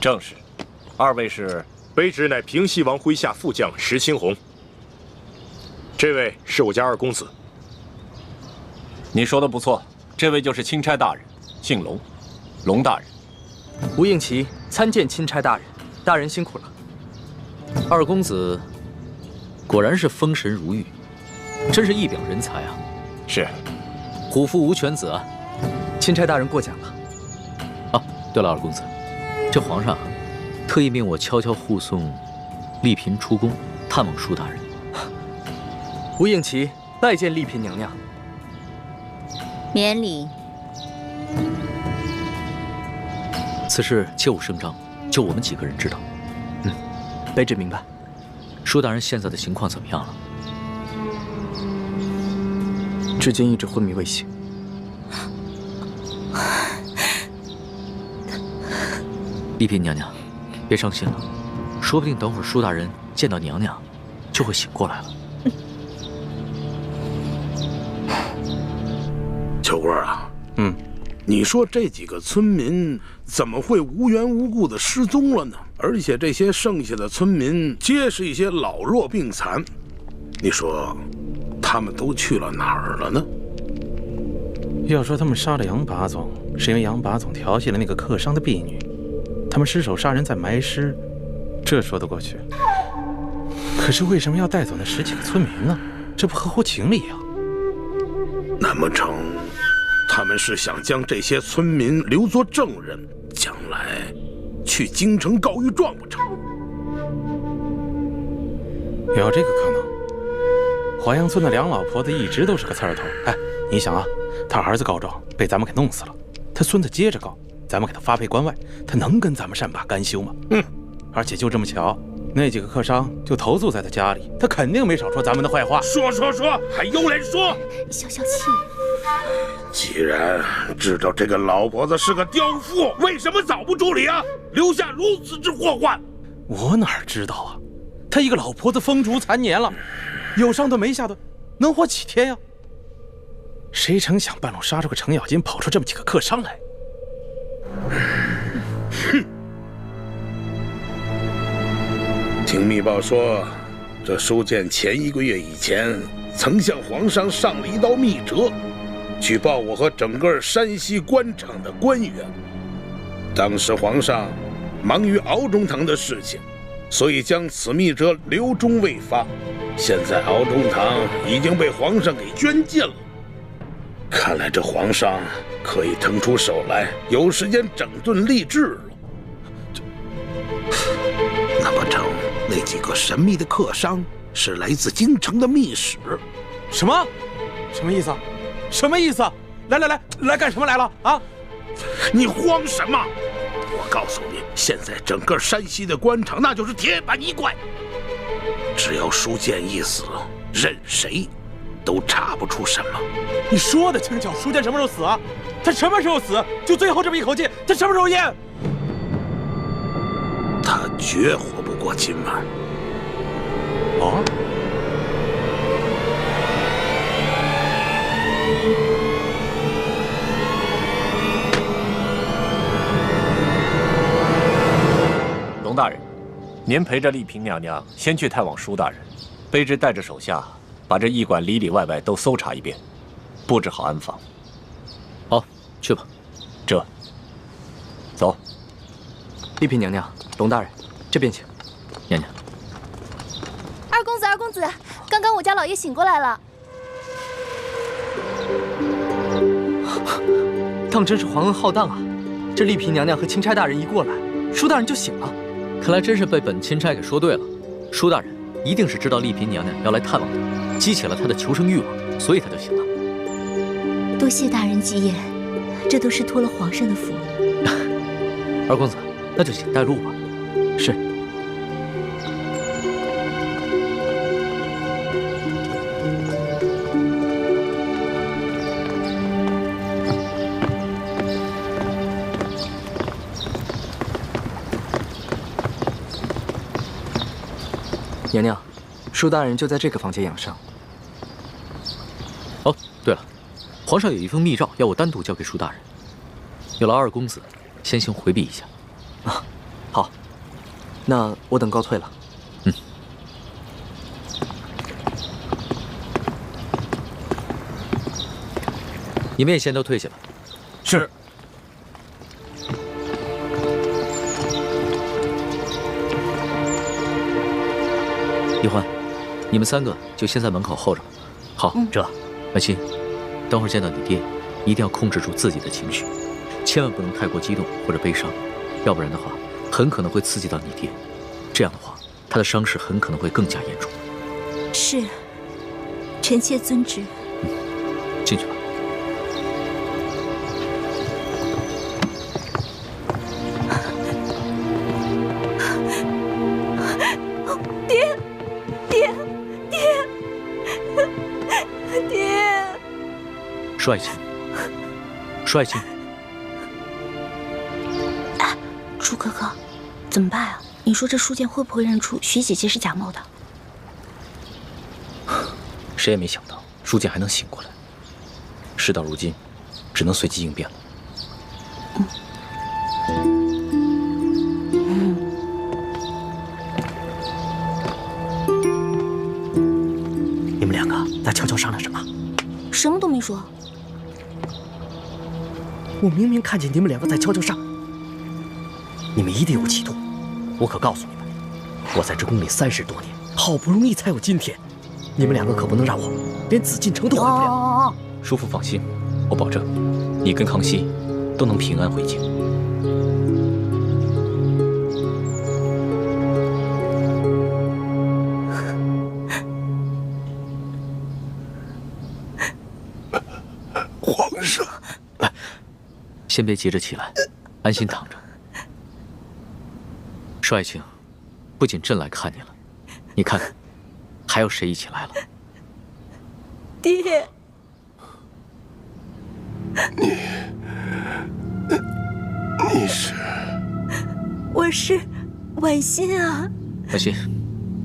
正是。二位是？卑职乃平西王麾下副将石青红。这位是我家二公子。你说的不错，这位就是钦差大人，姓龙，龙大人。吴应奇参见钦差大人，大人辛苦了。二公子果然是风神如玉，真是一表人才啊！是，虎父无犬子啊！钦差大人过奖了。啊，对了，二公子，这皇上特意命我悄悄护送丽嫔出宫探望舒大人。吴应奇拜见丽嫔娘娘。免礼。此事切勿声张，就我们几个人知道。卑职明白。舒大人现在的情况怎么样了？至今一直昏迷未醒。丽嫔娘娘，别伤心了，说不定等会儿舒大人见到娘娘，就会醒过来了。秋贵啊，你说这几个村民怎么会无缘无故的失踪了呢？而且这些剩下的村民皆是一些老弱病残，你说他们都去了哪儿了呢？要说他们杀了杨把总，是因为杨把总调戏了那个客商的婢女，他们失手杀人再埋尸，这说得过去。可是为什么要带走那10几个村民呢？这不合乎情理啊！难不成他们是想将这些村民留作证人，将来去京城告御状不成？有这个可能。淮阳村的梁老婆子一直都是个刺儿头。哎，你想啊，他儿子告状被咱们给弄死了，他孙子接着告，咱们给他发配关外，他能跟咱们善罢甘休吗？而且就这么巧，那几个客商就投宿在他家里，他肯定没少说咱们的坏话。说，还有脸说？消消气。既然知道这个老婆子是个刁妇，为什么早不处理啊？留下如此之祸患？我哪知道啊？他一个老婆子风烛残年了，有上顿没下顿，能活几天呀？谁成想半路杀出个程咬金，跑出这么几个客商来。听密报说，这书建前1个月以前曾向皇上上了一道密折，举报我和整个山西官场的官员。当时皇上忙于敖中堂的事情，所以将此密折留中未发。现在敖中堂已经被皇上给捐尽了，看来这皇上可以腾出手来，有时间整顿吏治了。难不成那几个神秘的客商是来自京城的密使。什么？什么意思？什么意思？来干什么来了啊？你慌什么？我告诉你，现在整个山西的官场那就是铁板一块，只要书建一死，任谁都查不出什么。你说的轻巧，书建什么时候死啊？他什么时候死？就最后这么一口气，他什么时候咽？他绝活不过今晚。哦。龙大人，您陪着丽嫔娘娘先去探望舒大人，卑职带着手下把这驿馆里里外外都搜查一遍，布置好安防。好，去吧。这，走。丽嫔娘娘，龙大人，这边请。娘娘。二公子，二公子，刚刚我家老爷醒过来了。当真是皇恩浩荡啊！这丽嫔娘娘和钦差大人一过来，舒大人就醒了。看来真是被本钦差给说对了，舒大人一定是知道丽嫔娘娘要来探望他，激起了他的求生欲望，所以他就醒了。多谢大人吉言，这都是托了皇上的福。二公子，那就请带路吧。是。娘娘，舒大人就在这个房间养伤。哦，对了，皇上有一封密诏要我单独交给舒大人，有劳二公子先行回避一下。啊，好，那我等告退了。嗯。你们也先都退下吧。是。一欢，你们三个就先在门口候着吧。好，这婉欣，等会儿见到你爹，一定要控制住自己的情绪，千万不能太过激动或者悲伤，要不然的话，很可能会刺激到你爹。这样的话，他的伤势很可能会更加严重。是，臣妾遵旨。进去吧。舒爱卿，舒爱卿，舒哥哥，怎么办啊？你说这书剑会不会认出徐姐姐是假冒的？谁也没想到书剑还能醒过来。事到如今，只能随机应变了。你们两个在悄悄商量什么？什么都没说。我明明看见你们两个在悄悄商量，你们一定有企图。我可告诉你们，我在这宫里30多年，好不容易才有今天，你们两个可不能让我连紫禁城都回不了。叔父放心，我保证，你跟康熙都能平安回京。皇上，先别急着起来，安心躺着。舒爱卿，不仅朕来看你了，你看看，还有谁一起来了？爹，你是？我是婉欣啊。婉欣，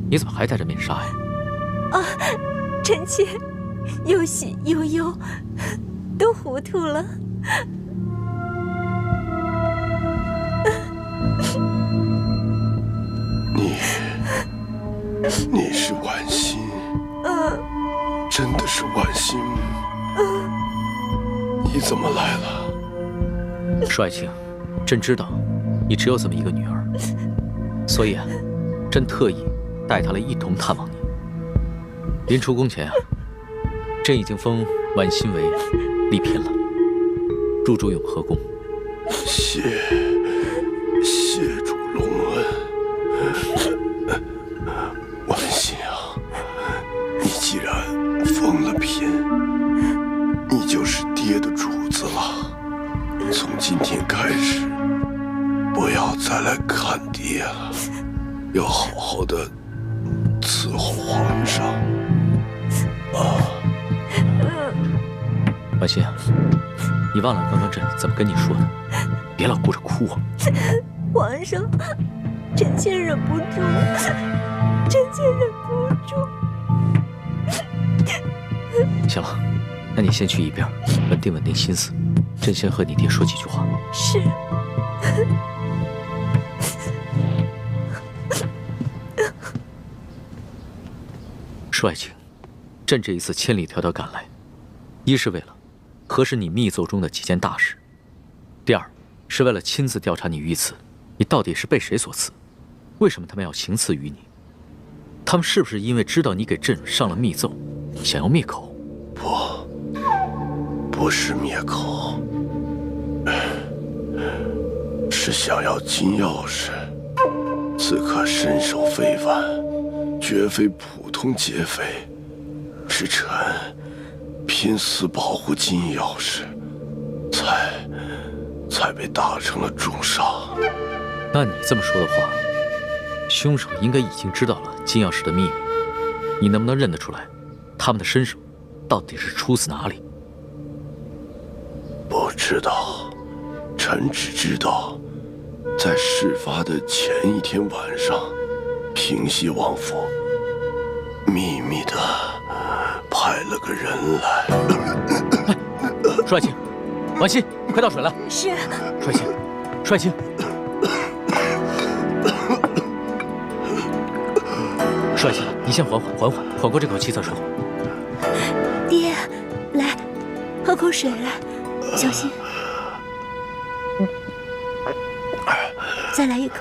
你怎么还戴着面纱呀？啊，臣妾有喜有忧，都糊涂了。你是婉欣？真的是婉欣？你怎么来了？舒爱卿，朕知道你只有这么一个女儿，所以啊，朕特意带她来一同探望你。临出宫前啊，朕已经封婉欣为丽嫔了，入住永和宫。谢主隆恩。婉欣啊，要好好的伺候皇上。婉心啊，你忘了刚刚朕怎么跟你说的？别老顾着哭啊！皇上，臣妾忍不住，臣妾忍不住。行了，那你先去一边稳定稳定心思，朕先和你爹说几句话。是。说爱卿，朕这一次千里迢迢赶来，一是为了核实你密奏中的几件大事，第二是为了亲自调查你遇刺，你到底是被谁所刺？为什么他们要行刺于你？他们是不是因为知道你给朕上了密奏，想要灭口？不是灭口，是想要金钥匙。此刻身手非凡，绝非普通劫匪，是臣拼死保护金钥匙，才被打成了重伤。那你这么说的话，凶手应该已经知道了金钥匙的秘密。你能不能认得出来，他们的身手到底是出自哪里？不知道，臣只知道，在事发的前一天晚上，平西王府秘密的派了个人来。舒爱卿，婉心，快倒水了。是。舒爱卿，舒爱卿。舒爱卿，你先缓过这口气再说。爹，来，喝口水来，小心。再来一口。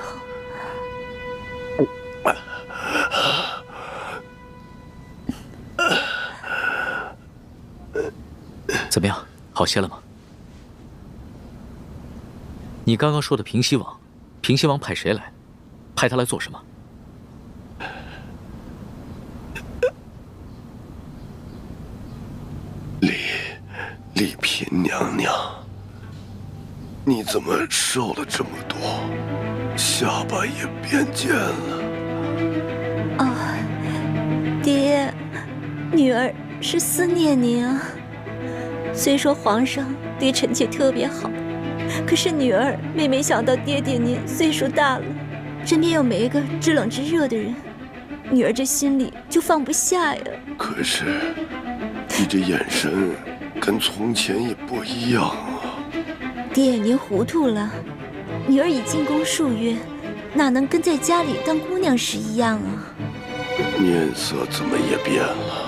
怎么样，好些了吗？你刚刚说的平西王，平西王派谁来？派他来做什么？丽嫔娘娘，你怎么瘦了这么多，下巴也变尖了？爹，女儿是思念您啊。虽说皇上对臣妾特别好，可是女儿每每想到爹爹您岁数大了，身边又没一个知冷知热的人，女儿这心里就放不下呀。可是你这眼神跟从前也不一样啊。爹，您糊涂了，女儿已进宫数月，哪能跟在家里当姑娘时一样啊？面色怎么也变了？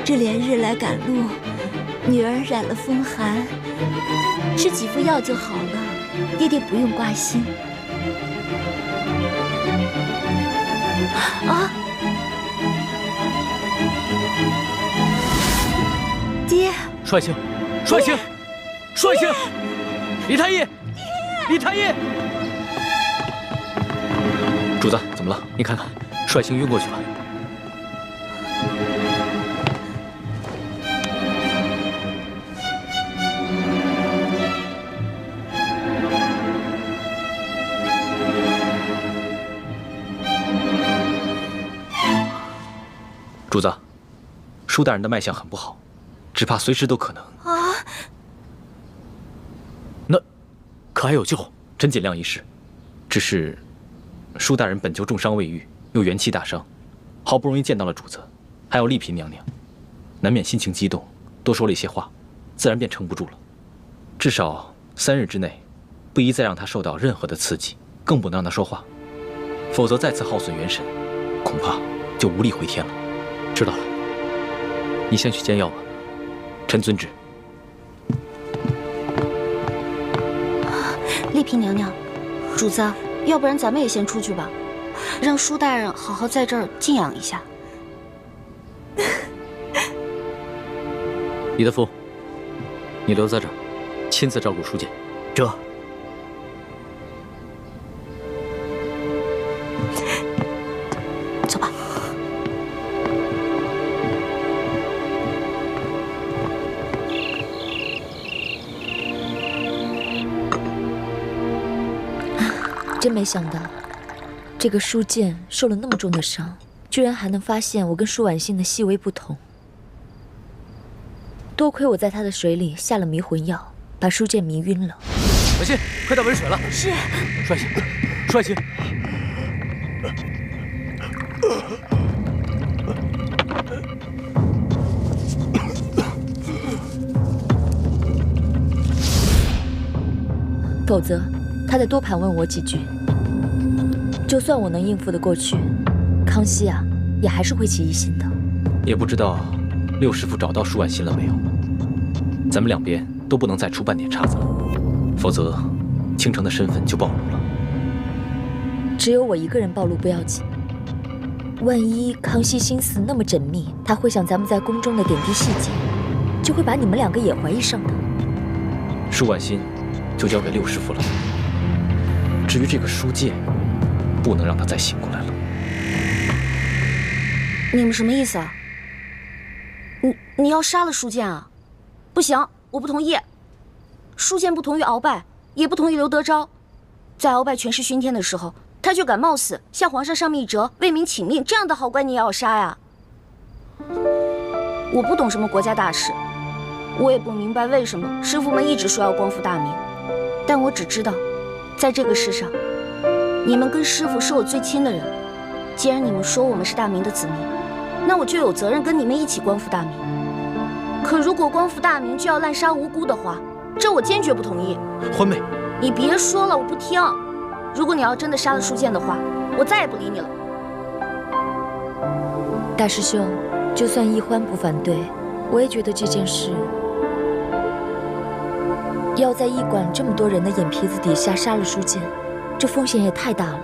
这连日来赶路，女儿染了风寒，吃几副药就好了，爹爹不用挂心。啊！爹！舒爱卿，舒爱卿，舒爱卿，李太医，李太医，主子怎么了？你看看，舒爱卿晕过去了。主子，舒大人的脉象很不好，只怕随时都可能。啊！那可还有救？朕尽量一试。只是舒大人本就重伤未愈，又元气大伤，好不容易见到了主子，还有丽嫔娘娘，难免心情激动，多说了一些话，自然便撑不住了。至少3日之内，不宜再让他受到任何的刺激，更不能让他说话，否则再次耗损元神，恐怕就无力回天了。知道了，你先去煎药吧。臣遵旨。丽嫔娘娘，主子，要不然咱们也先出去吧，让舒大人好好在这儿静养一下。李德福，你留在这儿，亲自照顾舒剑。这。走吧。真没想到，这个书剑受了那么重的伤，居然还能发现我跟舒婉欣的细微不同。多亏我在他的水里下了迷魂药，把书剑迷晕了。婉欣，快到温水了。是。舒婉欣，舒婉欣。否则，他再多盘问我几句，就算我能应付得过去，康熙啊，也还是会起疑心的。也不知道六师傅找到舒婉欣了没有？咱们两边都不能再出半点岔子了，否则倾城的身份就暴露了。只有我一个人暴露不要紧，万一康熙心思那么缜密，他会想咱们在宫中的点滴细节，就会把你们两个也怀疑上的。舒婉欣就交给六师傅了。至于这个书剑，不能让他再醒过来了。你们什么意思啊？你要杀了书剑啊？不行，我不同意。书剑不同于鳌拜，也不同于刘德昭。在鳌拜权势熏天的时候，他却敢冒死向皇上上密折，为民请命，这样的好官你也要杀呀？我不懂什么国家大事，我也不明白为什么师傅们一直说要光复大明，但我只知道，在这个世上，你们跟师傅是我最亲的人。既然你们说我们是大明的子民，那我就有责任跟你们一起光复大明。可如果光复大明就要滥杀无辜的话，这我坚决不同意。欢妹，你别说了，我不听。如果你要真的杀了书剑的话，我再也不理你了。大师兄，就算易欢不反对，我也觉得这件事要在驿馆这么多人的眼皮子底下杀了书剑，这风险也太大了。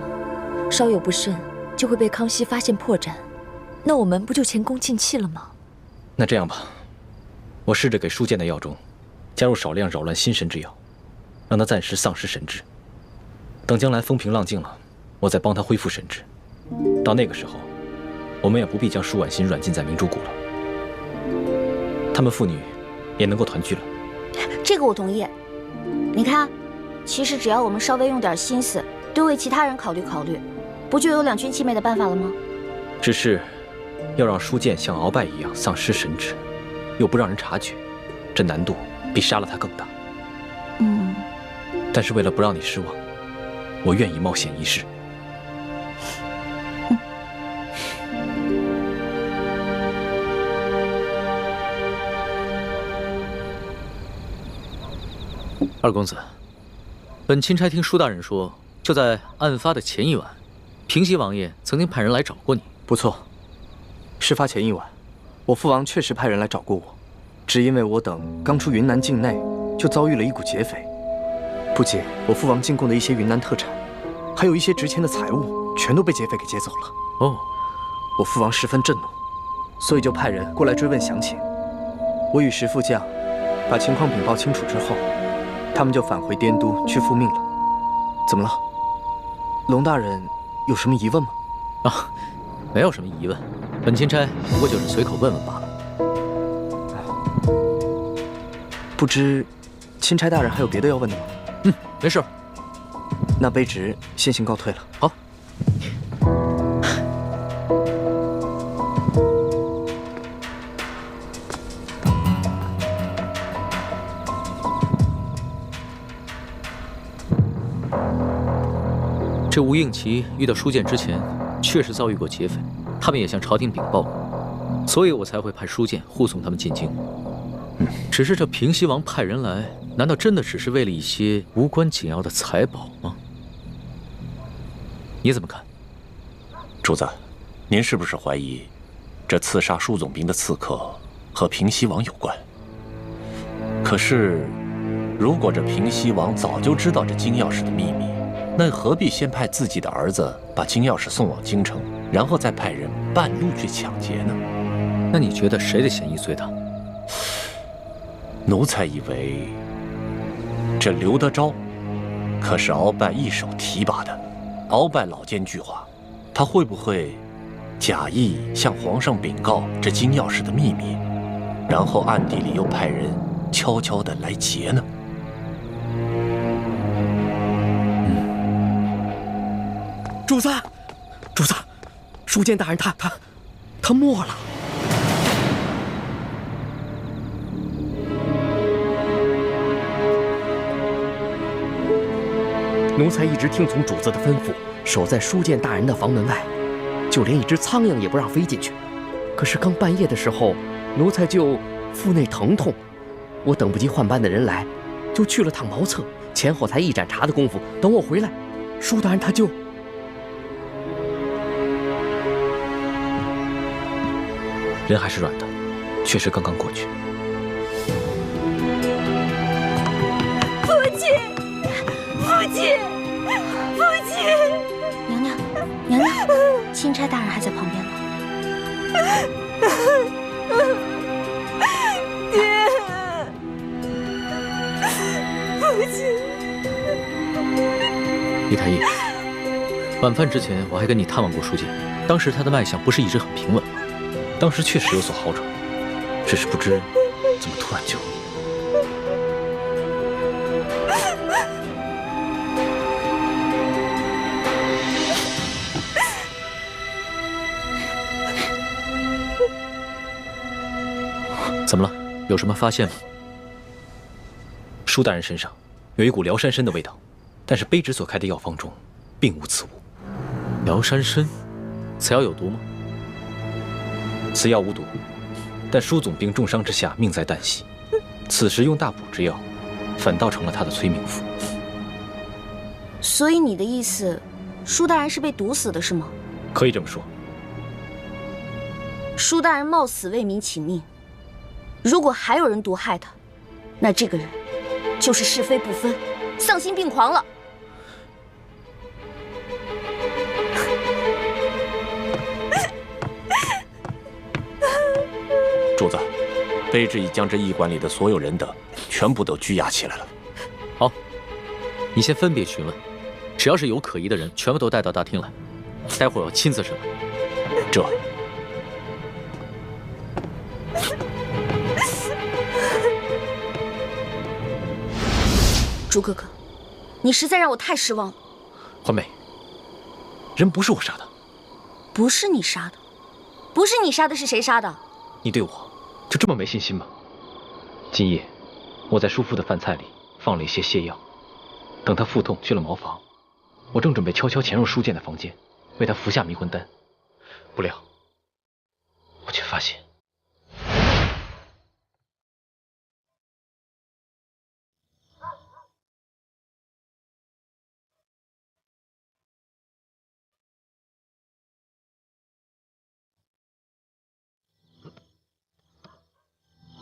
稍有不慎，就会被康熙发现破绽，那我们不就前功尽弃了吗？那这样吧，我试着给书剑的药中加入少量扰乱心神之药，让他暂时丧失神智。等将来风平浪静了，我再帮他恢复神智。到那个时候，我们也不必将舒婉欣软禁在明珠谷了，他们父女也能够团聚了。这个我同意。你看，其实只要我们稍微用点心思，多为其他人考虑考虑，不就有两全其美的办法了吗？只是要让书剑像鳌拜一样丧失神智，又不让人察觉，这难度比杀了他更大。但是为了不让你失望，我愿意冒险一试。二公子，本钦差听舒大人说，就在案发的前一晚，平西王爷曾经派人来找过你。不错，事发前一晚，我父王确实派人来找过我，只因为我等刚出云南境内，就遭遇了一股劫匪。不仅我父王进贡的一些云南特产，还有一些值钱的财物，全都被劫匪给劫走了。哦，我父王十分震怒，所以就派人过来追问详情。我与石副将把情况禀报清楚之后，他们就返回滇都去复命了。怎么了？龙大人有什么疑问吗？啊，没有什么疑问，本钦差不过就是随口问问罢了。不知钦差大人还有别的要问的吗？没事。那卑职先行告退了。好。这吴应奇遇到书剑之前，确实遭遇过劫匪，他们也向朝廷禀报过，所以我才会派书剑护送他们进京。只是这平西王派人来，难道真的只是为了一些无关紧要的财宝吗？你怎么看？主子，您是不是怀疑这刺杀舒总兵的刺客和平西王有关？可是，如果这平西王早就知道这金钥匙的秘密，那何必先派自己的儿子把金钥匙送往京城，然后再派人半路去抢劫呢？那你觉得谁的嫌疑最大？奴才以为，这刘德昭可是鳌拜一手提拔的，鳌拜老奸巨猾，他会不会假意向皇上禀告这金钥匙的秘密，然后暗地里又派人悄悄地来劫呢？主子，主子，书剑大人他没了。奴才一直听从主子的吩咐，守在书剑大人的房门外，就连一只苍蝇也不让飞进去。可是刚半夜的时候，奴才就腹内疼痛，我等不及换班的人来，就去了趟茅厕，前后才一盏茶的功夫。等我回来，舒大人他就……人还是软的，确实刚刚过去。父亲，父亲，父亲！娘娘，娘娘，钦差大人还在旁边呢。爹，父亲。李太医，晚饭之前我还跟你探望过书剑，当时他的脉象不是一直很平稳，当时确实有所好转，只是不知怎么突然就……怎么了？有什么发现吗？舒大人身上有一股辽山参的味道，但是卑职所开的药方中并无此物。辽山参，此药有毒吗？此药无毒，但舒总兵重伤之下命在旦夕，此时用大补之药，反倒成了他的催命符。所以你的意思，舒大人是被毒死的，是吗？可以这么说。舒大人冒死为民请命，如果还有人毒害他，那这个人就是是非不分、丧心病狂了。主子，卑职已将这驿馆里的所有人等全部都拘押起来了。好，你先分别询问，只要是有可疑的人，全部都带到大厅来，待会儿我亲自审问。这。朱哥哥，你实在让我太失望了。欢梅，人不是我杀的。不是你杀的，不是你杀的，是谁杀的？你对我就这么没信心吗？今夜我在叔父的饭菜里放了一些泻药，等他腹痛去了茅房，我正准备悄悄潜入书剑的房间，为他服下迷魂丹，不料我却发现。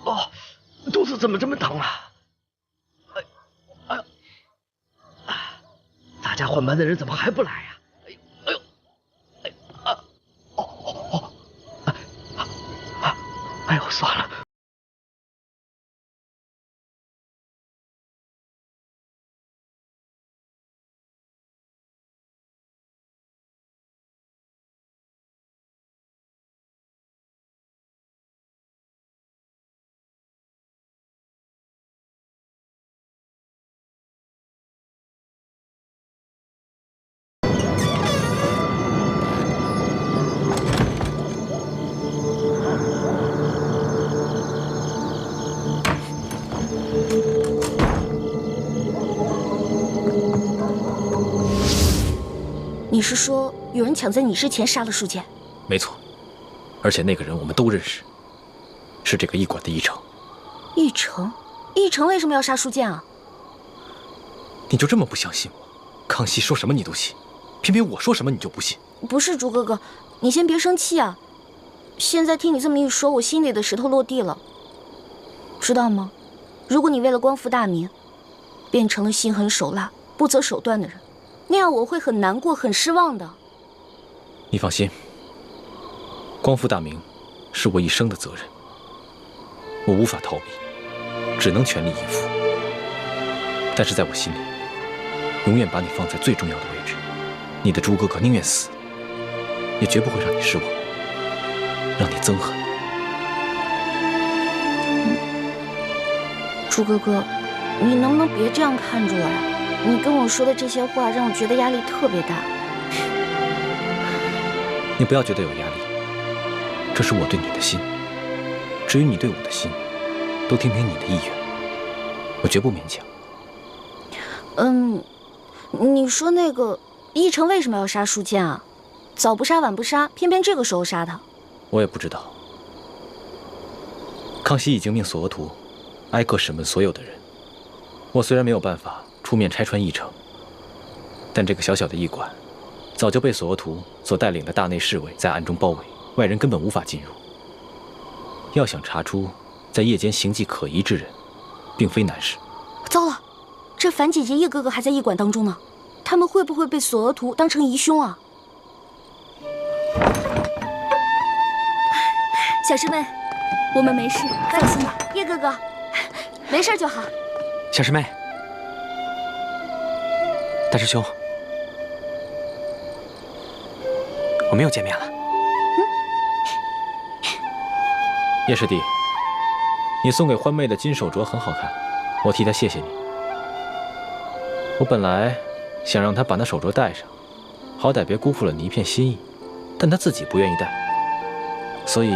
哦，肚子怎么这么疼啊？哎呦，大家换班的人怎么还不来呀？哎呦，算了。你是说有人抢在你之前杀了舒剑？没错，而且那个人我们都认识，是这个驿馆的驿丞。驿丞？驿丞为什么要杀舒剑啊？你就这么不相信我？康熙说什么你都信，偏偏我说什么你就不信。不是朱哥哥，你先别生气啊。现在听你这么一说，我心里的石头落地了。知道吗？如果你为了光复大明，变成了心狠手辣、不择手段的人，那样我会很难过、很失望的。你放心，光复大明是我一生的责任，我无法逃避，只能全力以赴。但是在我心里，永远把你放在最重要的位置。你的朱哥哥宁愿死，也绝不会让你失望，让你憎恨。朱哥哥，你能不能别这样看着我呀？你跟我说的这些话让我觉得压力特别大。你不要觉得有压力，这是我对你的心。至于你对我的心，都听听你的意愿，我绝不勉强。你说那个奕成为什么要杀舒剑啊？早不杀晚不杀，偏偏这个时候杀他。我也不知道。康熙已经命索额图挨个审问所有的人。我虽然没有办法出面拆穿奕成，但这个小小的驿馆，早就被索额图所带领的大内侍卫在暗中包围，外人根本无法进入。要想查出在夜间行迹可疑之人，并非难事。糟了，这樊姐姐叶哥哥还在驿馆当中呢，他们会不会被索额图当成疑凶啊？小师妹，我们没事，放心吧。叶哥哥，没事就好。小师妹，大师兄，我们又见面了。叶师弟，你送给欢妹的金手镯很好看，我替她谢谢你。我本来想让她把那手镯戴上，好歹别辜负了你一片心意，但她自己不愿意戴，所以……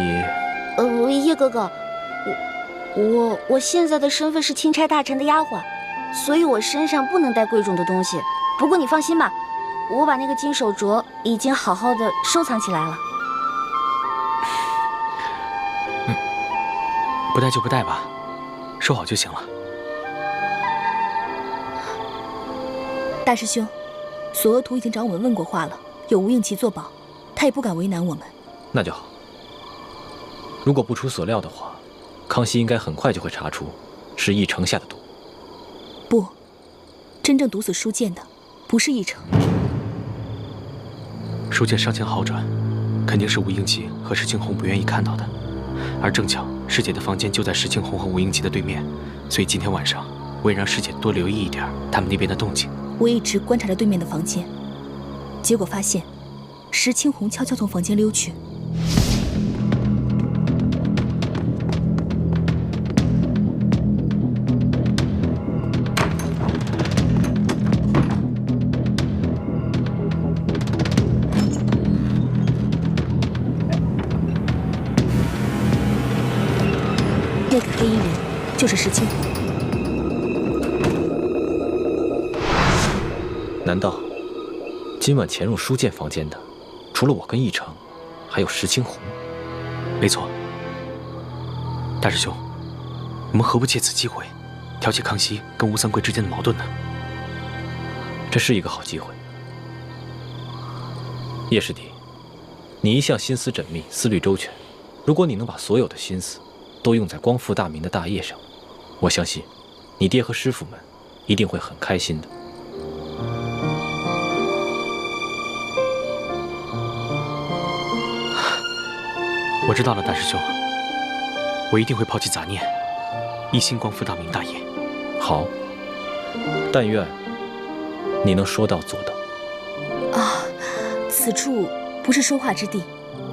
叶哥哥，我现在的身份是钦差大臣的丫鬟，所以我身上不能带贵重的东西。不过你放心吧，我把那个金手镯已经好好的收藏起来了。不带就不带吧，收好就行了。大师兄，索额图已经找我们问过话了，有吴应奇作保，他也不敢为难我们。那就好。如果不出所料的话，康熙应该很快就会查出是奕成下的毒。不，真正毒死舒剑的不是奕成。舒剑伤情好转，肯定是吴应奇和石青红不愿意看到的。而正巧师姐的房间就在石青红和吴应奇的对面，所以今天晚上我也让师姐多留意一点他们那边的动静。我一直观察着对面的房间，结果发现石青红悄悄从房间溜去。那个黑衣人就是石青红。难道今晚潜入舒剑房间的，除了我跟奕成，还有石青红？没错。大师兄，我们何不借此机会，挑起康熙跟吴三桂之间的矛盾呢？这是一个好机会。叶师弟，你一向心思缜密，思虑周全，如果你能把所有的心思都用在光复大明的大业上，我相信你爹和师傅们一定会很开心的。我知道了，大师兄，我一定会抛弃杂念，一心光复大明大业。好，但愿你能说到做到。啊，此处不是说话之地。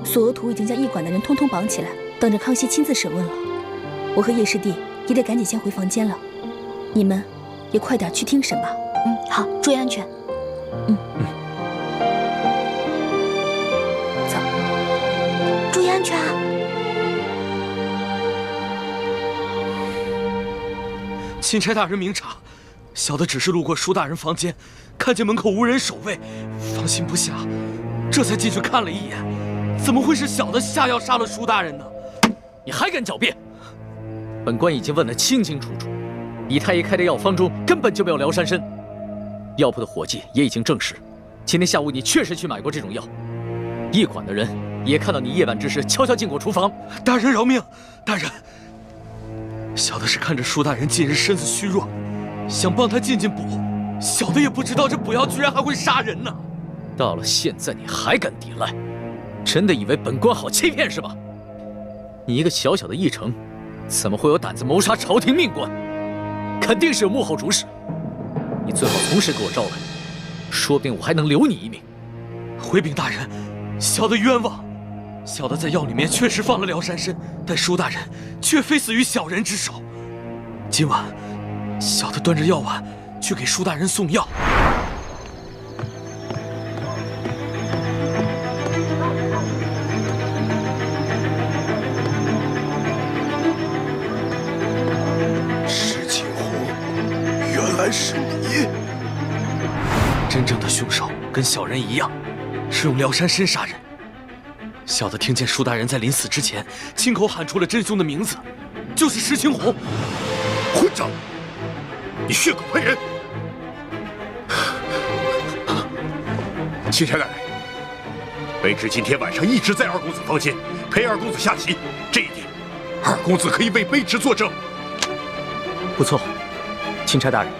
索额图已经将驿馆的人通通绑起来，等着康熙亲自审问了。我和叶师弟也得赶紧先回房间了，你们也快点去听审吧。好，注意安全。走，注意安全啊！钦差大人明察，小的只是路过舒大人房间，看见门口无人守卫，放心不下，这才进去看了一眼。怎么会是小的下药杀了舒大人呢？你还敢狡辩？本官已经问得清清楚楚，李太医开的药方中根本就没有辽山参。药铺的伙计也已经证实，今天下午你确实去买过这种药。驿馆的人也看到你夜半之时悄悄进过厨房。大人饶命！大人，小的是看着舒大人近日身子虚弱，想帮他进补，小的也不知道这补药居然还会杀人呢。到了现在你还敢抵赖，真的以为本官好欺骗是吧？你一个小小的驿丞，怎么会有胆子谋杀朝廷命官？肯定是有幕后主使。你最好从实给我招来，说不定我还能留你一命。回禀大人，小的冤枉。小的在药里面确实放了辽山参，但舒大人却非死于小人之手。今晚，小的端着药碗去给舒大人送药。跟小人一样，是用辽山参杀人。小的听见舒大人在临死之前亲口喊出了真凶的名字，就是石青红。混账！你血口喷人！钦差大人，卑职今天晚上一直在二公子房间陪二公子下棋，这一点，二公子可以为卑职作证。不错，钦差大人，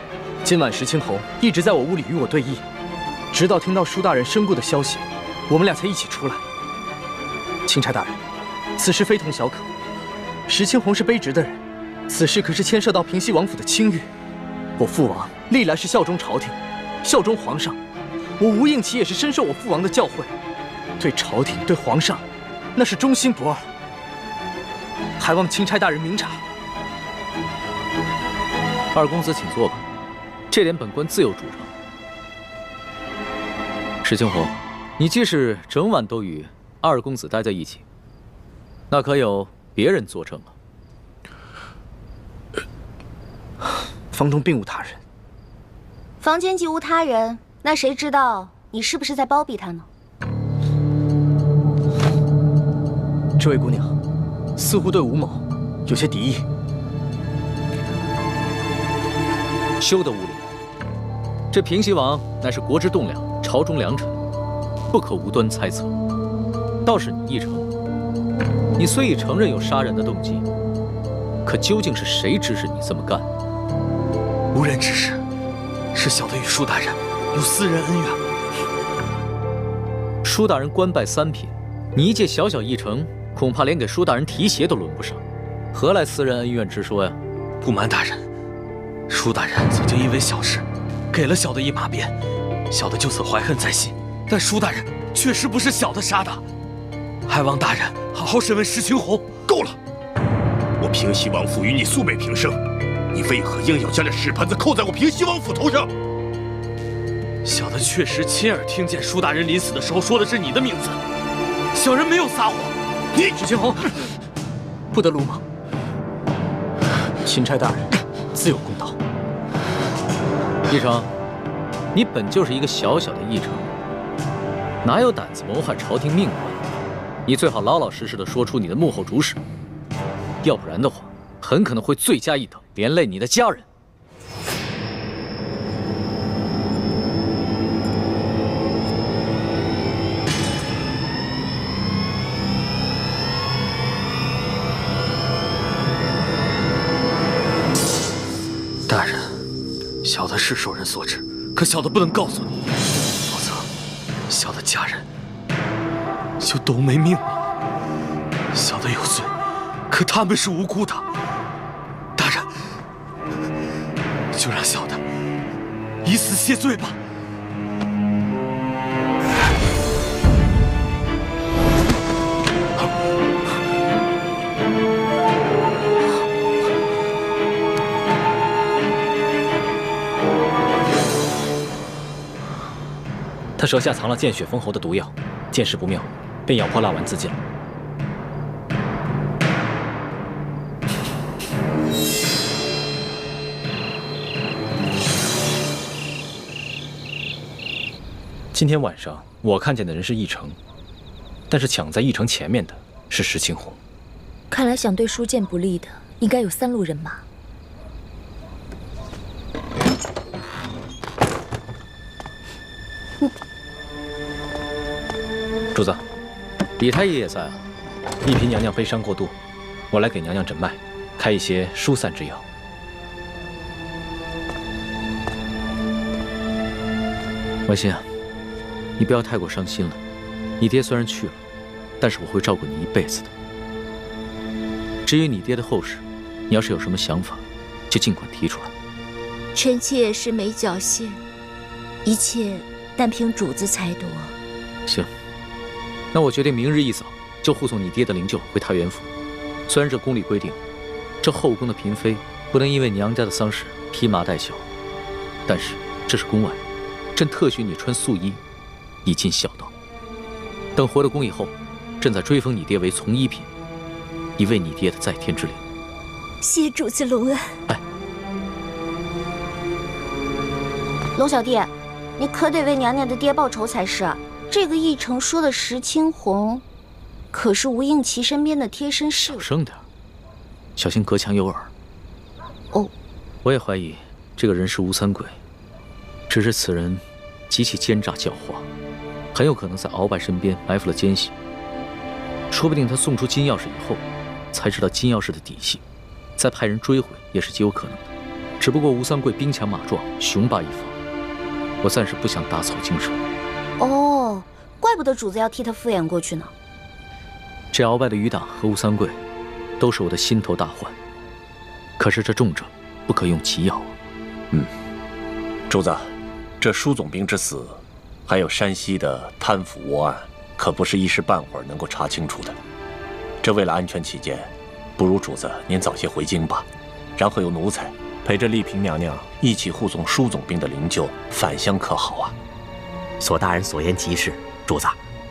今晚石青红一直在我屋里与我对弈，直到听到舒大人身故的消息，我们俩才一起出来。钦差大人，此事非同小可。石青红是卑职的人，此事可是牵涉到平西王府的清誉。我父王历来是效忠朝廷，效忠皇上。我吴应奇也是深受我父王的教诲，对朝廷对皇上，那是忠心不二。还望钦差大人明察。二公子请坐吧，这点本官自有主张。石青红，你既是整晚都与二公子待在一起，那可有别人作证啊？房中并无他人。房间既无他人，那谁知道你是不是在包庇他呢？这位姑娘，似乎对吴某有些敌意。休得无礼！这平西王乃是国之栋梁，朝中良臣，不可无端猜测。倒是你奕成，你虽已承认有杀人的动机，可究竟是谁指使你这么干？无人指使，是小的与舒大人有私人恩怨。舒大人官拜三品，你一介小小议程，恐怕连给舒大人提鞋都轮不上，何来私人恩怨之说呀？不瞒大人，舒大人曾经因为小事给了小的一马鞭，小的就此怀恨在心。但舒大人确实不是小的杀的，还望大人好好审问石青红。够了！我平西王府与你素昧平生，你为何硬要将这屎盆子扣在我平西王府头上？小的确实亲耳听见舒大人临死的时候说的是你的名字，小人没有撒谎。你石青红，不得鲁莽。钦差大人自有公道。奕成，你本就是一个小小的议程，哪有胆子谋害朝廷命官？你最好老老实实的说出你的幕后主使，要不然的话，很可能会罪加一等，连累你的家人。大人，小的是受人所指，可小的不能告诉你，否则小的家人就都没命了。小的有罪，可他们是无辜的。大人，就让小的以死谢罪吧。他舌下藏了见血封喉的毒药，见势不妙，便咬破蜡丸自尽了。今天晚上我看见的人是奕成，但是抢在奕成前面的是石青红。看来想对舒剑不利的，应该有3路人马。主子，李太医也在啊。一嫔娘娘悲伤过度，我来给娘娘诊脉，开一些疏散之药。婉心啊，你不要太过伤心了。你爹虽然去了，但是我会照顾你一辈子的。至于你爹的后事，你要是有什么想法，就尽管提出来。臣妾是没侥幸，一切但凭主子裁夺。行。那我决定明日一早就护送你爹的灵柩回太原府。虽然这宫里规定，这后宫的嫔妃不能因为娘家的丧事披麻戴孝，但是这是宫外，朕特许你穿素衣，以尽孝道。等回了宫以后，朕再追封你爹为从一品，以慰你爹的在天之灵。谢主子隆恩。龙小弟，你可得为娘娘的爹报仇才是。这个义成说的石青红，可是吴应琪身边的贴身侍卫。小声点，小心隔墙有耳。哦，我也怀疑这个人是吴三桂，只是此人极其奸诈狡猾，很有可能在鳌拜身边埋伏了奸细。说不定他送出金钥匙以后，才知道金钥匙的底细，再派人追回也是极有可能的。只不过吴三桂兵强马壮，雄霸一方，我暂时不想打草惊蛇。哦，怪不得主子要替他敷衍过去呢。这鳌拜的余党和吴三桂，都是我的心头大患。可是这重症不可用奇药啊。主子，这舒总兵之死，还有山西的贪腐窝案，可不是一时半会儿能够查清楚的。这为了安全起见，不如主子您早些回京吧，然后由奴才陪着丽嫔娘娘一起护送舒总兵的灵柩返乡，可好啊？索大人所言极是，主子，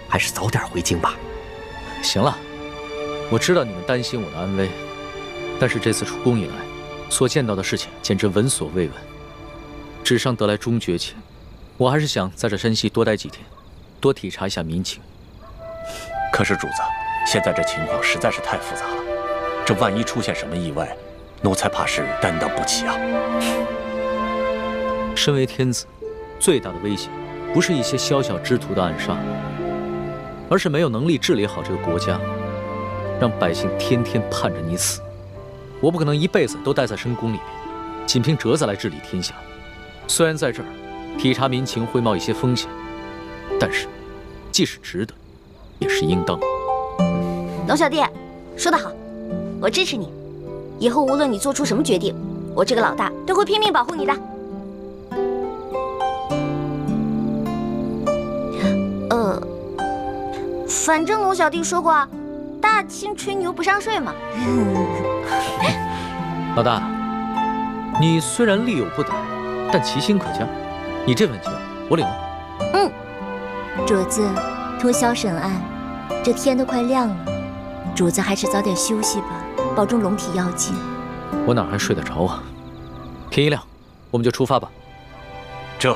还是早点回京吧。行了，我知道你们担心我的安危，但是这次出宫以来，所见到的事情简直闻所未闻。纸上得来终觉前，我还是想在这山西多待几天，多体察一下民情。可是主子，现在这情况实在是太复杂了，这万一出现什么意外，奴才怕是担当不起啊。身为天子，最大的威胁不是一些宵小之徒的暗杀，而是没有能力治理好这个国家，让百姓天天盼着你死。我不可能一辈子都待在深宫里面，仅凭折子来治理天下。虽然在这儿体察民情会冒一些风险，但是既是值得，也是应当。龙小弟，说得好，我支持你。以后无论你做出什么决定，我这个老大都会拼命保护你的。反正龙小弟说过，大清吹牛不上税嘛。老大，你虽然力有不逮，但其心可嘉。你这份情，我领了。主子，通宵审案，这天都快亮了，主子还是早点休息吧，保重龙体要紧。我哪还睡得着啊？天一亮，我们就出发吧。这。